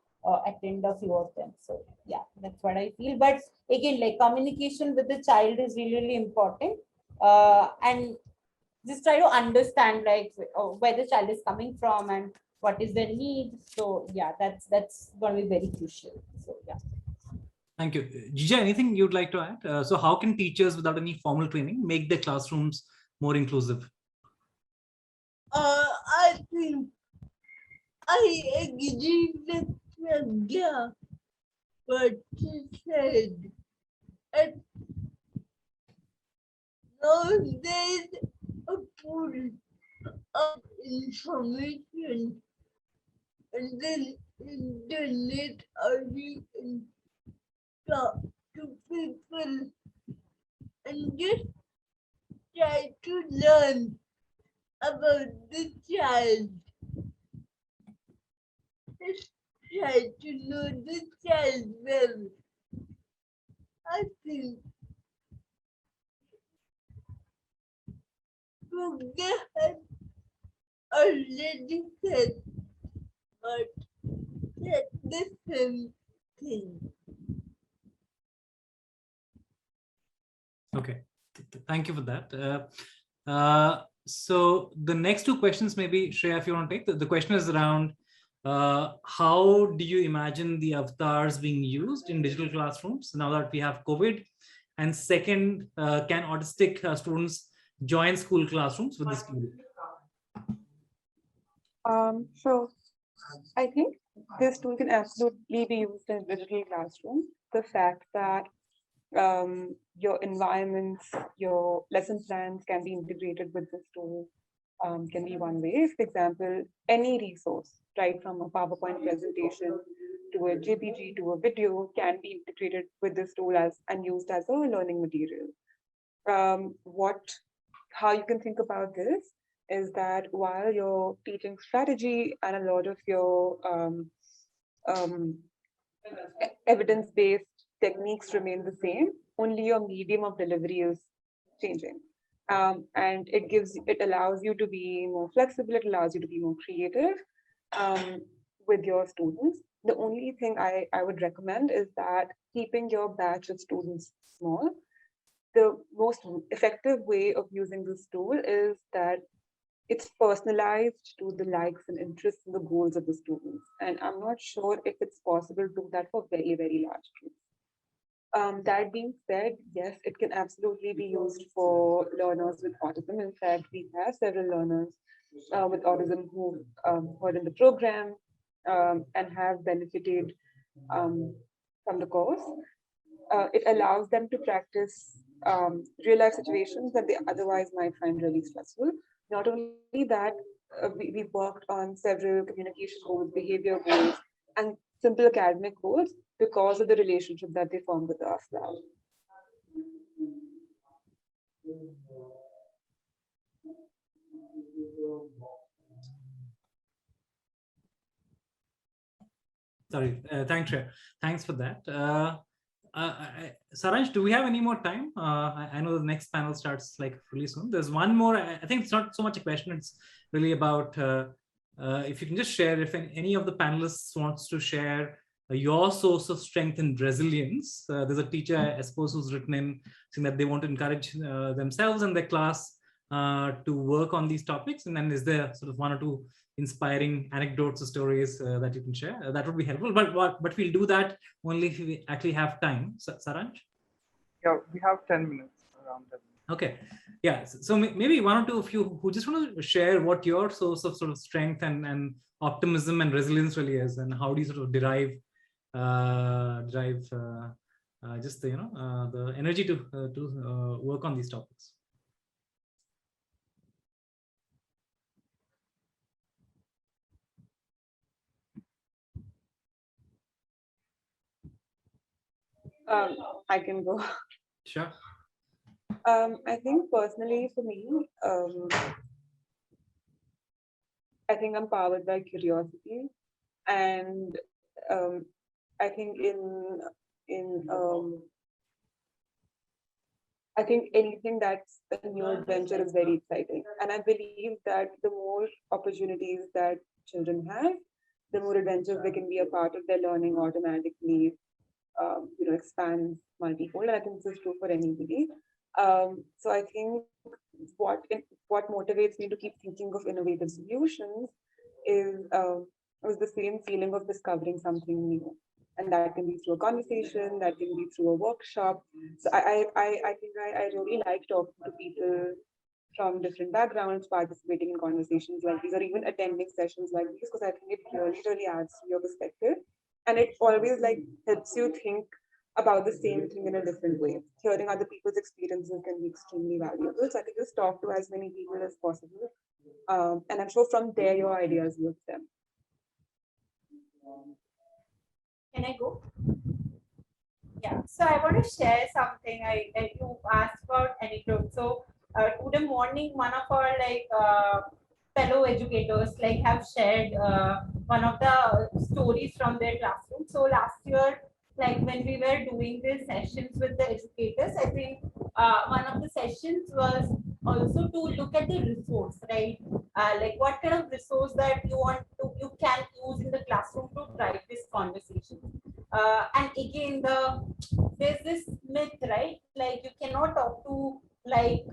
attend a few of them. So yeah, that's what I feel. But again, like, communication with the child is really, really important, and just try to understand like where the child is coming from and what is their need. So yeah, that's going to be very crucial. So yeah. Thank you. Jija, anything you'd like to add? So how can teachers without any formal training make their classrooms more inclusive? I think I agree with Pragya, what she said. And now there's a pool of information, and then internet, or you can talk to people and just try to learn about the child. Just try to know the child well. I think Pooja had already said, but said the same thing. Okay, thank you for that. So the next two questions, maybe Shreya, if you want to take, the question is around how do you imagine the avatars being used in digital classrooms now that we have COVID? And second, can autistic students join school classrooms with this tool? So I think this tool can absolutely be used in digital classroom. The fact that your environments, your lesson plans can be integrated with this tool can be one way. For example, any resource, right from a PowerPoint presentation to a JPG to a video can be integrated with this tool and used as a learning material. How you can think about this is that while your teaching strategy and a lot of your evidence-based techniques remain the same, only your medium of delivery is changing. And it allows you to be more flexible, it allows you to be more creative with your students. The only thing I would recommend is that keeping your batch of students small. The most effective way of using this tool is that it's personalized to the likes and interests and the goals of the students. And I'm not sure if it's possible to do that for very, very large groups. That being said, yes, it can absolutely be used for learners with autism. In fact, we have several learners with autism who are in the program and have benefited from the course. It allows them to practice real life situations that they otherwise might find really stressful. Not only that, we worked on several communication goals, behavior goals, and simple academic goals because of the relationship that they form with us now. Sorry, thanks, Shreya. Thanks for that. Saransh, do we have any more time? I know the next panel starts like really soon. There's one more. I think it's not so much a question. It's really about if you can just share if any of the panelists wants to share your source of strength and resilience. There's a teacher, I suppose, who's written in saying that they want to encourage themselves and their class to work on these topics. And then is there sort of one or two inspiring anecdotes or stories that you can share? That would be helpful. But we'll do that only if we actually have time. Saransh? Yeah, we have 10 minutes around that. Okay. Yeah. So maybe one or two of you who just want to share what your source of sort of strength and optimism and resilience really is, and how do you sort of derive just the, the energy to work on these topics. I can go. Sure. I think personally for me, I think I'm powered by curiosity, and I think I think anything that's a new adventure is very exciting, and I believe that the more opportunities that children have, the more adventures they can be a part of their learning automatically. Expands multifold, and I think this is true for anybody. So I think what motivates me to keep thinking of innovative solutions is the same feeling of discovering something new, and that can be through a conversation, that can be through a workshop. So I think I really like talking to people from different backgrounds, participating in conversations like these, or even attending sessions like these, because I think it really adds to your perspective. And it always like helps you think about the same thing in a different way. Hearing other people's experiences can be extremely valuable. So I think just talk to as many people as possible. And I'm sure from there, your ideas with them. Can I go? Yeah, so I want to share something. You asked about anecdote. So today morning, one of our fellow educators have shared one of the stories from their classroom. So last year, when we were doing these sessions with the educators, I think one of the sessions was also to look at the resource, right? Like what kind of resource that you can use in the classroom to drive this conversation. And again, there's this myth, right? Like you cannot talk to like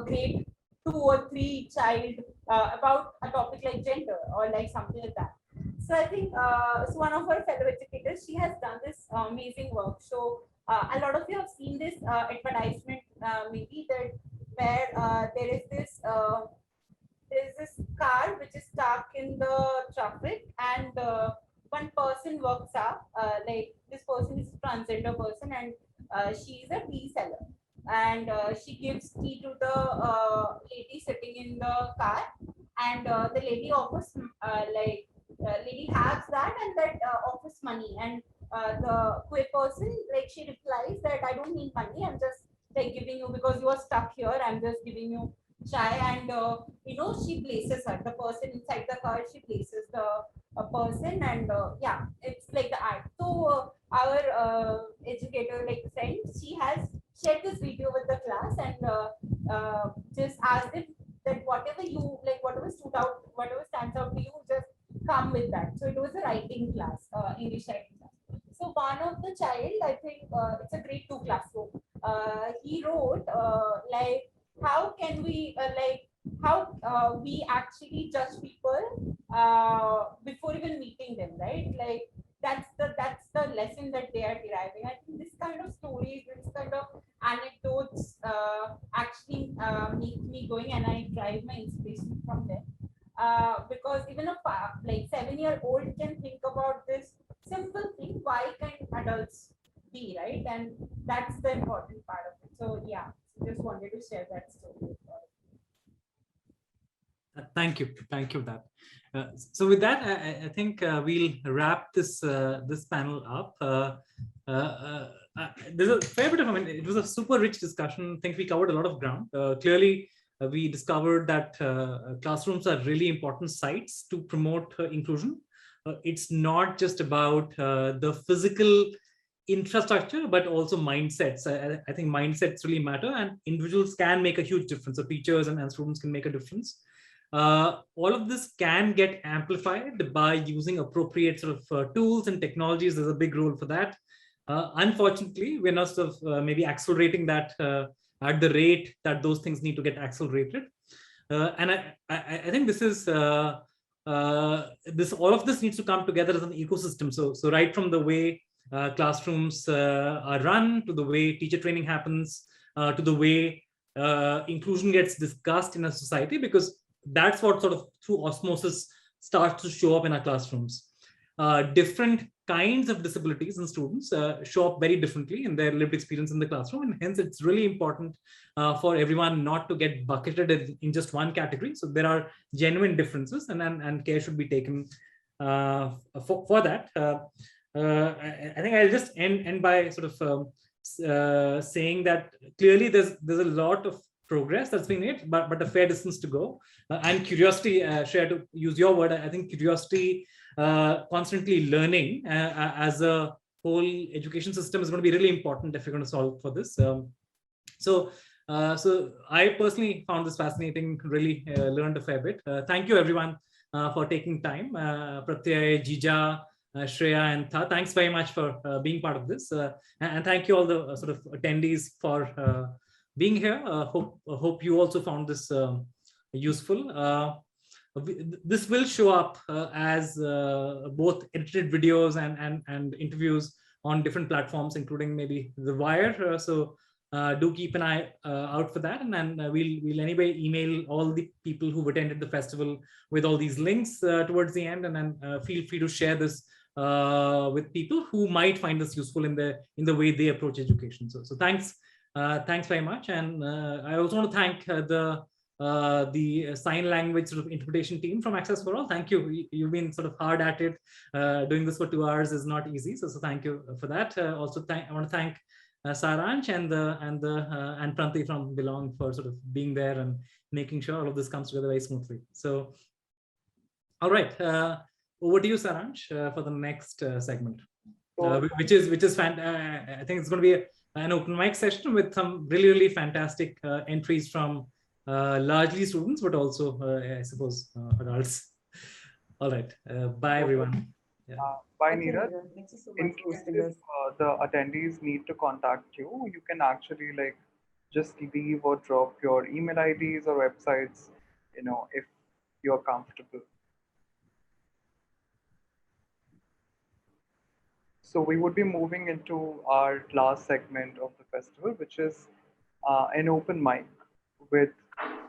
grade 2 or 3 child about a topic like gender or like something like that. So I think so one of our fellow educators, she has done this amazing work. So a lot of you have seen this advertisement, maybe that where there is this car which is stuck in the traffic, and one person works up. Like this person is a transgender person, and she is a tea seller, and she gives tea to the lady sitting in the car, and the lady offers lady has that, and that offers money, and the queer person, like, she replies that I don't need money, I'm just like giving you because you are stuck here, I'm just giving you chai. And she places her, the person inside the car, she places the person, and yeah, it's like the art. So our educator, like friend, she has shared this video with the class, and just asked it that whatever you like, whatever stood out, whatever stands out to you, just come with that. So it was a writing class, English writing class. So one of the child, I think it's a grade 2 classroom, he wrote like, how can we how we actually judge people before even meeting them, right? Like that's the lesson that they are deriving. I think this kind of stories, this kind of anecdotes actually make me going, and I drive my inspiration from them. Because even a 7-year-old can think about this simple thing. Why can adults be, right? And that's the important part of it. So yeah, just wanted to share that story. Thank you for that. So with that, I think we'll wrap this panel up. There's a fair bit of, it was a super rich discussion. I think we covered a lot of ground. Clearly, we discovered that classrooms are really important sites to promote inclusion. It's not just about the physical infrastructure, but also mindsets. I think mindsets really matter, and individuals can make a huge difference. So teachers and students can make a difference. All of this can get amplified by using appropriate sort of tools and technologies. There's a big role for that. Unfortunately, we're not sort of maybe accelerating that at the rate that those things need to get accelerated. And I think this is all of this needs to come together as an ecosystem. So right from the way classrooms are run, to the way teacher training happens, to the way inclusion gets discussed in a society, because that's what sort of through osmosis starts to show up in our classrooms. Different kinds of disabilities in students show up very differently in their lived experience in the classroom, and hence it's really important for everyone not to get bucketed in just one category. So there are genuine differences, and care should be taken for that. I think I'll just end by sort of saying that clearly there's a lot of progress that's been made, but a fair distance to go. And curiosity, Shreya, to use your word, I think curiosity, constantly learning as a whole education system is going to be really important if you're going to solve for this. So I personally found this fascinating, really learned a fair bit. Thank you everyone for taking time. Pratya, Jija, Shreya, and Tha, thanks very much for being part of this. And thank you all the sort of attendees for being here. Hope you also found this useful. This will show up as both edited videos and interviews on different platforms, including maybe The Wire. So do keep an eye out for that. And then we'll anyway email all the people who've attended the festival with all these links towards the end. And then feel free to share this with people who might find this useful in the way they approach education. So thanks very much. And I also want to thank the sign language sort of interpretation team from Access for All. Thank you. You've been sort of hard at it. Doing this for 2 hours is not easy. So thank you for that. Also, I want to thank Saransh and Pranti from Belongg for sort of being there and making sure all of this comes together very smoothly. So, all right, over to you, Saransh, for the next segment, which is fantastic. I think it's going to be an open mic session with some really fantastic entries from largely students, but also, I suppose, adults. All right. Bye, everyone. Yeah. Bye, Thank you, Neeraj. Neeraj. Thank you so In much for case hosting us. the attendees need to contact you, you can actually like just leave or drop your email IDs or websites, if you're comfortable. So we would be moving into our last segment of the festival, which is an open mic with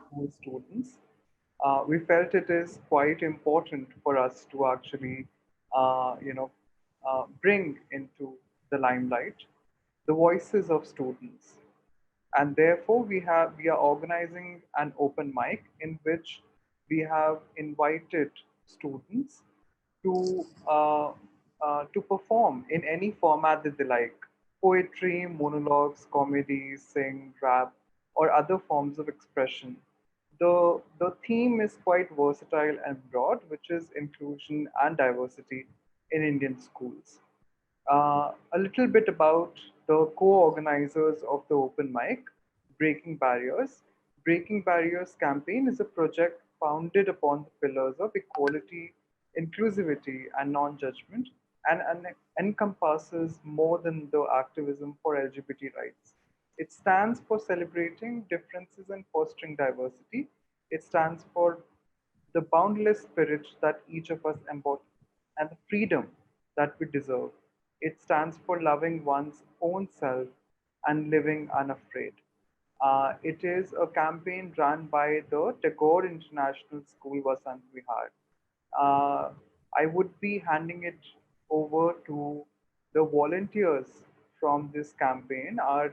school students. We felt it is quite important for us to actually, bring into the limelight the voices of students, and therefore we are organizing an open mic in which we have invited students to to perform in any format that they like: poetry, monologues, comedy, sing, rap, or other forms of expression. The theme is quite versatile and broad, which is inclusion and diversity in Indian schools. A little bit about the co-organizers of the open mic, Breaking Barriers. Breaking Barriers campaign is a project founded upon the pillars of equality, inclusivity, and non-judgment, and encompasses more than the activism for LGBT rights. It stands for celebrating differences and fostering diversity. It stands for the boundless spirit that each of us embody and the freedom that we deserve. It stands for loving one's own self and living unafraid. It is a campaign run by the Tagore International School, Vasant Vihar. Uh, I would be handing it over to the volunteers from this campaign, our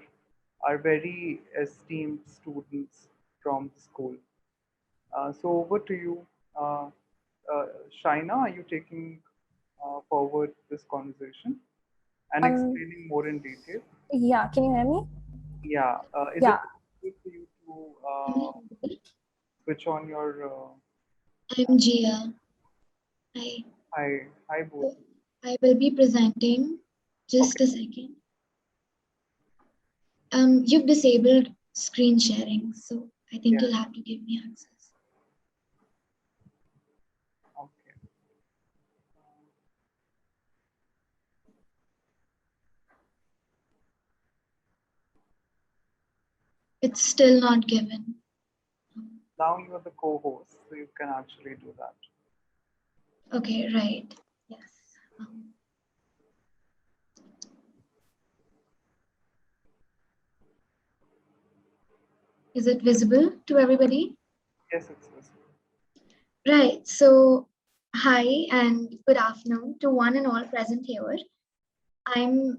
very esteemed students from the school. So over to you, uh, Shaina. Are you taking forward this conversation and Um, explaining more in detail? yeah, can you hear me? Yeah. Is it Yeah, possible for you to Am I audible? switch on your I'm Jia. Hi. hi both? So I will be presenting. Just Okay. a second. You've disabled screen sharing, so I think Yeah. you'll have to give me access. Okay. It's still not given. Now you are the co-host, so you can actually do that. Okay, right. Yes. Um, is it visible to everybody? Yes, it's visible. Right. So, hi and good afternoon to one and all present here. I'm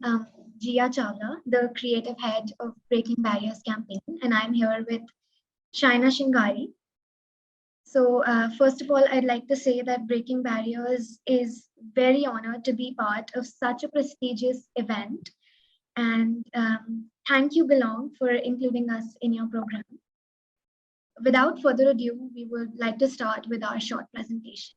Jia Chawla, the creative head of Breaking Barriers campaign, and I'm here with Shaina Shingari. So, first of all, I'd like to say that Breaking Barriers is very honored to be part of such a prestigious event. And thank you, Belongg, for including us in your program. Without further ado, we would like to start with our short presentation.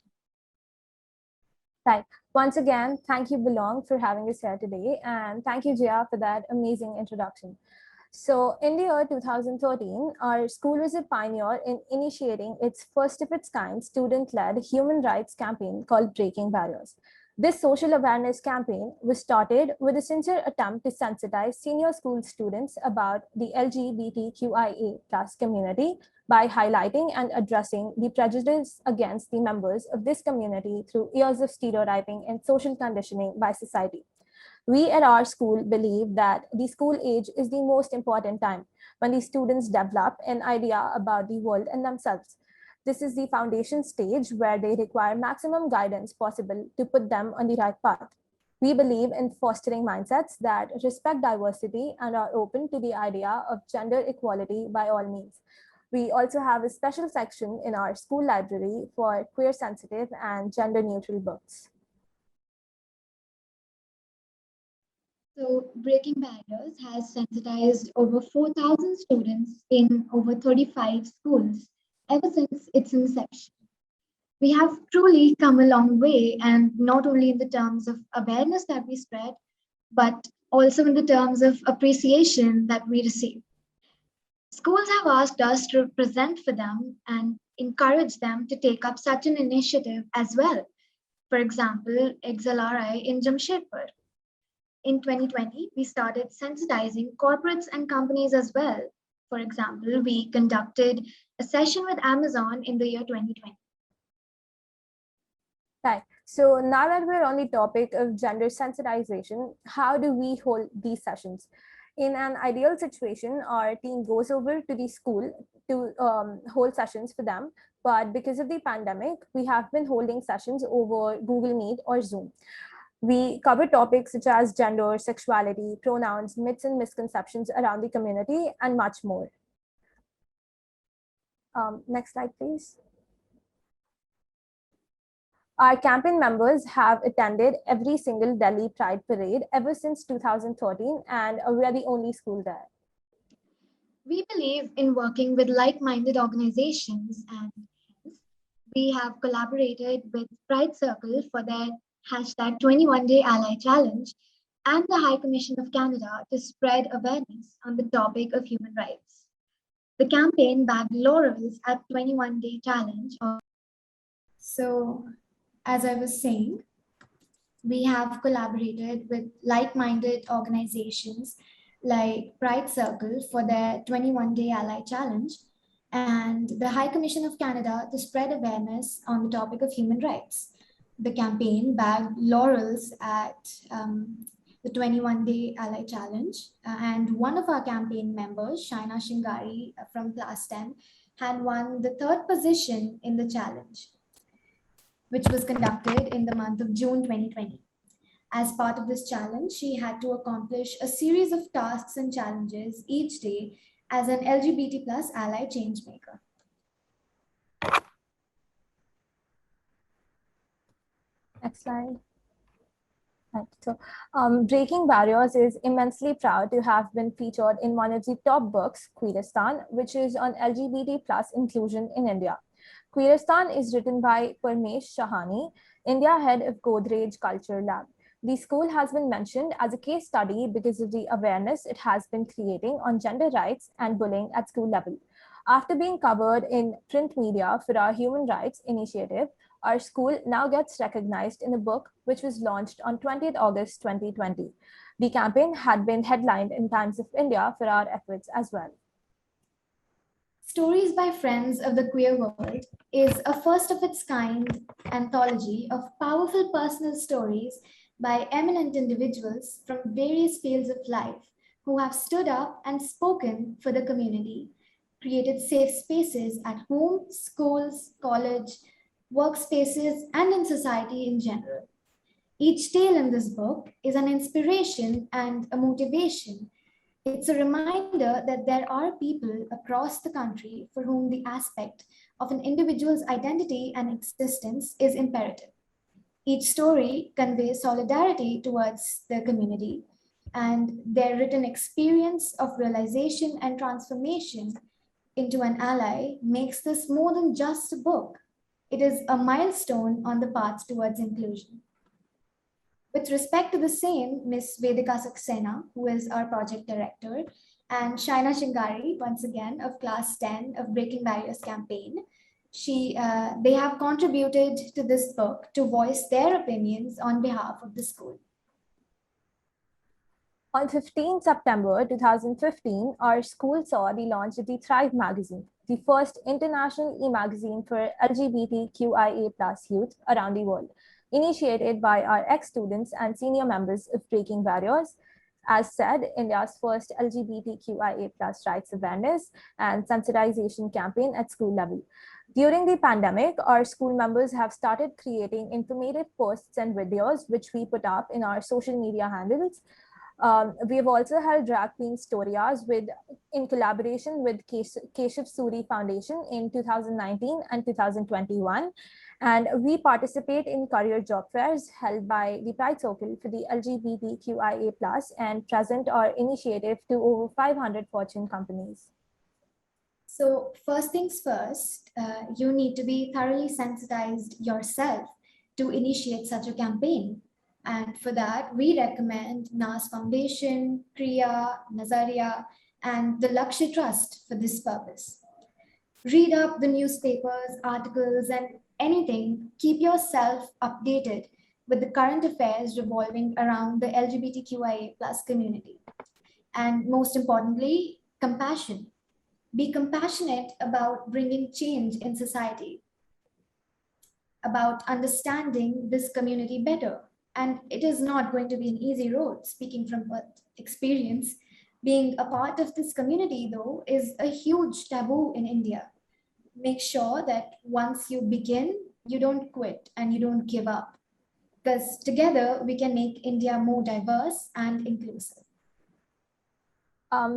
right. Once again, thank you, Belongg, for having us here today. And thank you, Jia, for that amazing introduction. So in the year 2013, our school was a pioneer in initiating its first of its kind student-led human rights campaign called Breaking Barriers. This social awareness campaign was started with a sincere attempt to sensitize senior school students about the LGBTQIA plus community by highlighting and addressing the prejudice against the members of this community through years of stereotyping and social conditioning by society. We at our school believe that the school age is the most important time when the students develop an idea about the world and themselves. This is the foundation stage where they require maximum guidance possible to put them on the right path. We believe in fostering mindsets that respect diversity and are open to the idea of gender equality by all means. We also have a special section in our school library for queer sensitive and gender neutral books. So, Breaking Barriers has sensitized over 4,000 students in over 35 schools ever since its inception. We have truly come a long way, and not only in the terms of awareness that we spread, but also in the terms of appreciation that we receive. Schools have asked us to present for them and encourage them to take up such an initiative as well. For example, XLRI in Jamshedpur. In 2020, we started sensitizing corporates and companies as well. For example, we conducted a session with Amazon in the year 2020. Right. So now that we're on the topic of gender sensitization, how do we hold these sessions? In an ideal situation, our team goes over to the school to hold sessions for them. But because of the pandemic, we have been holding sessions over Google Meet or Zoom. We cover topics such as gender, sexuality, pronouns, myths and misconceptions around the community, and much more. Next slide, please. Our campaign members have attended every single Delhi Pride Parade ever since 2013, and we are the only school there. We believe in working with like-minded organizations, and we have collaborated with Pride Circle for their hashtag 21-Day Ally Challenge and the High Commission of Canada to spread awareness on the topic of human rights. The campaign bagged laurels at 21-Day Challenge. So, as I was saying, we have collaborated with like-minded organizations like Pride Circle for their 21-Day Ally Challenge and the High Commission of Canada to spread awareness on the topic of human rights. The campaign bagged laurels at the 21-Day Ally Challenge, and one of our campaign members, Shaina Shingari from Class 10, had won the 3rd position in the challenge, which was conducted in the month of June 2020. As part of this challenge, she had to accomplish a series of tasks and challenges each day as an LGBT+ ally changemaker. Next slide. Right. So, Breaking Barriers is immensely proud to have been featured in one of the top books, Queeristan, which is on LGBT+ inclusion in India. Queeristan is written by Parmesh Shahani, India head of Godrej Culture Lab. The school has been mentioned as a case study because of the awareness it has been creating on gender rights and bullying at school level. After being covered in print media for our human rights initiative, our school now gets recognized in a book which was launched on 20th August 2020. The campaign had been headlined in Times of India for our efforts as well. Stories by Friends of the Queer World is a first of its kind anthology of powerful personal stories by eminent individuals from various fields of life who have stood up and spoken for the community, created safe spaces at home, schools, college, workspaces, and in society in general. Each tale in this book is an inspiration and a motivation. It's a reminder that there are people across the country for whom the aspect of an individual's identity and existence is imperative. Each story conveys solidarity towards the community, and their written experience of realization and transformation into an ally makes this more than just a book. It is a milestone on the path towards inclusion. With respect to the same, Ms. Vedika Saxena, who is our project director, and Shaina Shingari, once again, of Class 10 of Breaking Barriers campaign, they have contributed to this book to voice their opinions on behalf of the school. On 15 September 2015, our school saw the launch of the Thrive magazine, the first international e-magazine for LGBTQIA+ youth around the world, initiated by our ex-students and senior members of Breaking Barriers. As said, India's first LGBTQIA+ rights awareness and sensitization campaign at school level. During the pandemic, our school members have started creating informative posts and videos, which we put up in our social media handles. We have also held drag queen storias in collaboration with Keshav Suri Foundation in 2019 and 2021. And we participate in career job fairs held by the Pride Circle for the LGBTQIA+ and present our initiative to over 500 Fortune companies. So first things first, you need to be thoroughly sensitized yourself to initiate such a campaign. And for that, we recommend NAS Foundation, Kriya, Nazaria, and the Lakshya Trust for this purpose. Read up the newspapers, articles, and anything. Keep yourself updated with the current affairs revolving around the LGBTQIA+ community. And most importantly, compassion. Be compassionate about bringing change in society, about understanding this community better. And it is not going to be an easy road, speaking from experience. Being a part of this community, though, is a huge taboo in India. Make sure that once you begin, you don't quit and you don't give up. Because together we can make India more diverse and inclusive.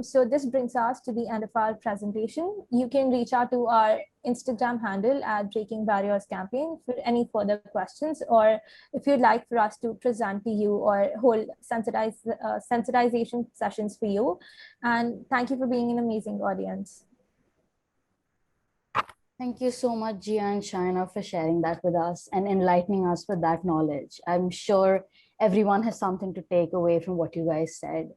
So this brings us to the end of our presentation. You can reach out to our Instagram handle at Breaking Barriers Campaign for any further questions, or if you'd like for us to present to you or hold sensitization sessions for you. And thank you for being an amazing audience. Thank you so much, Jia and Shaina, for sharing that with us and enlightening us with that knowledge. I'm sure everyone has something to take away from what you guys said.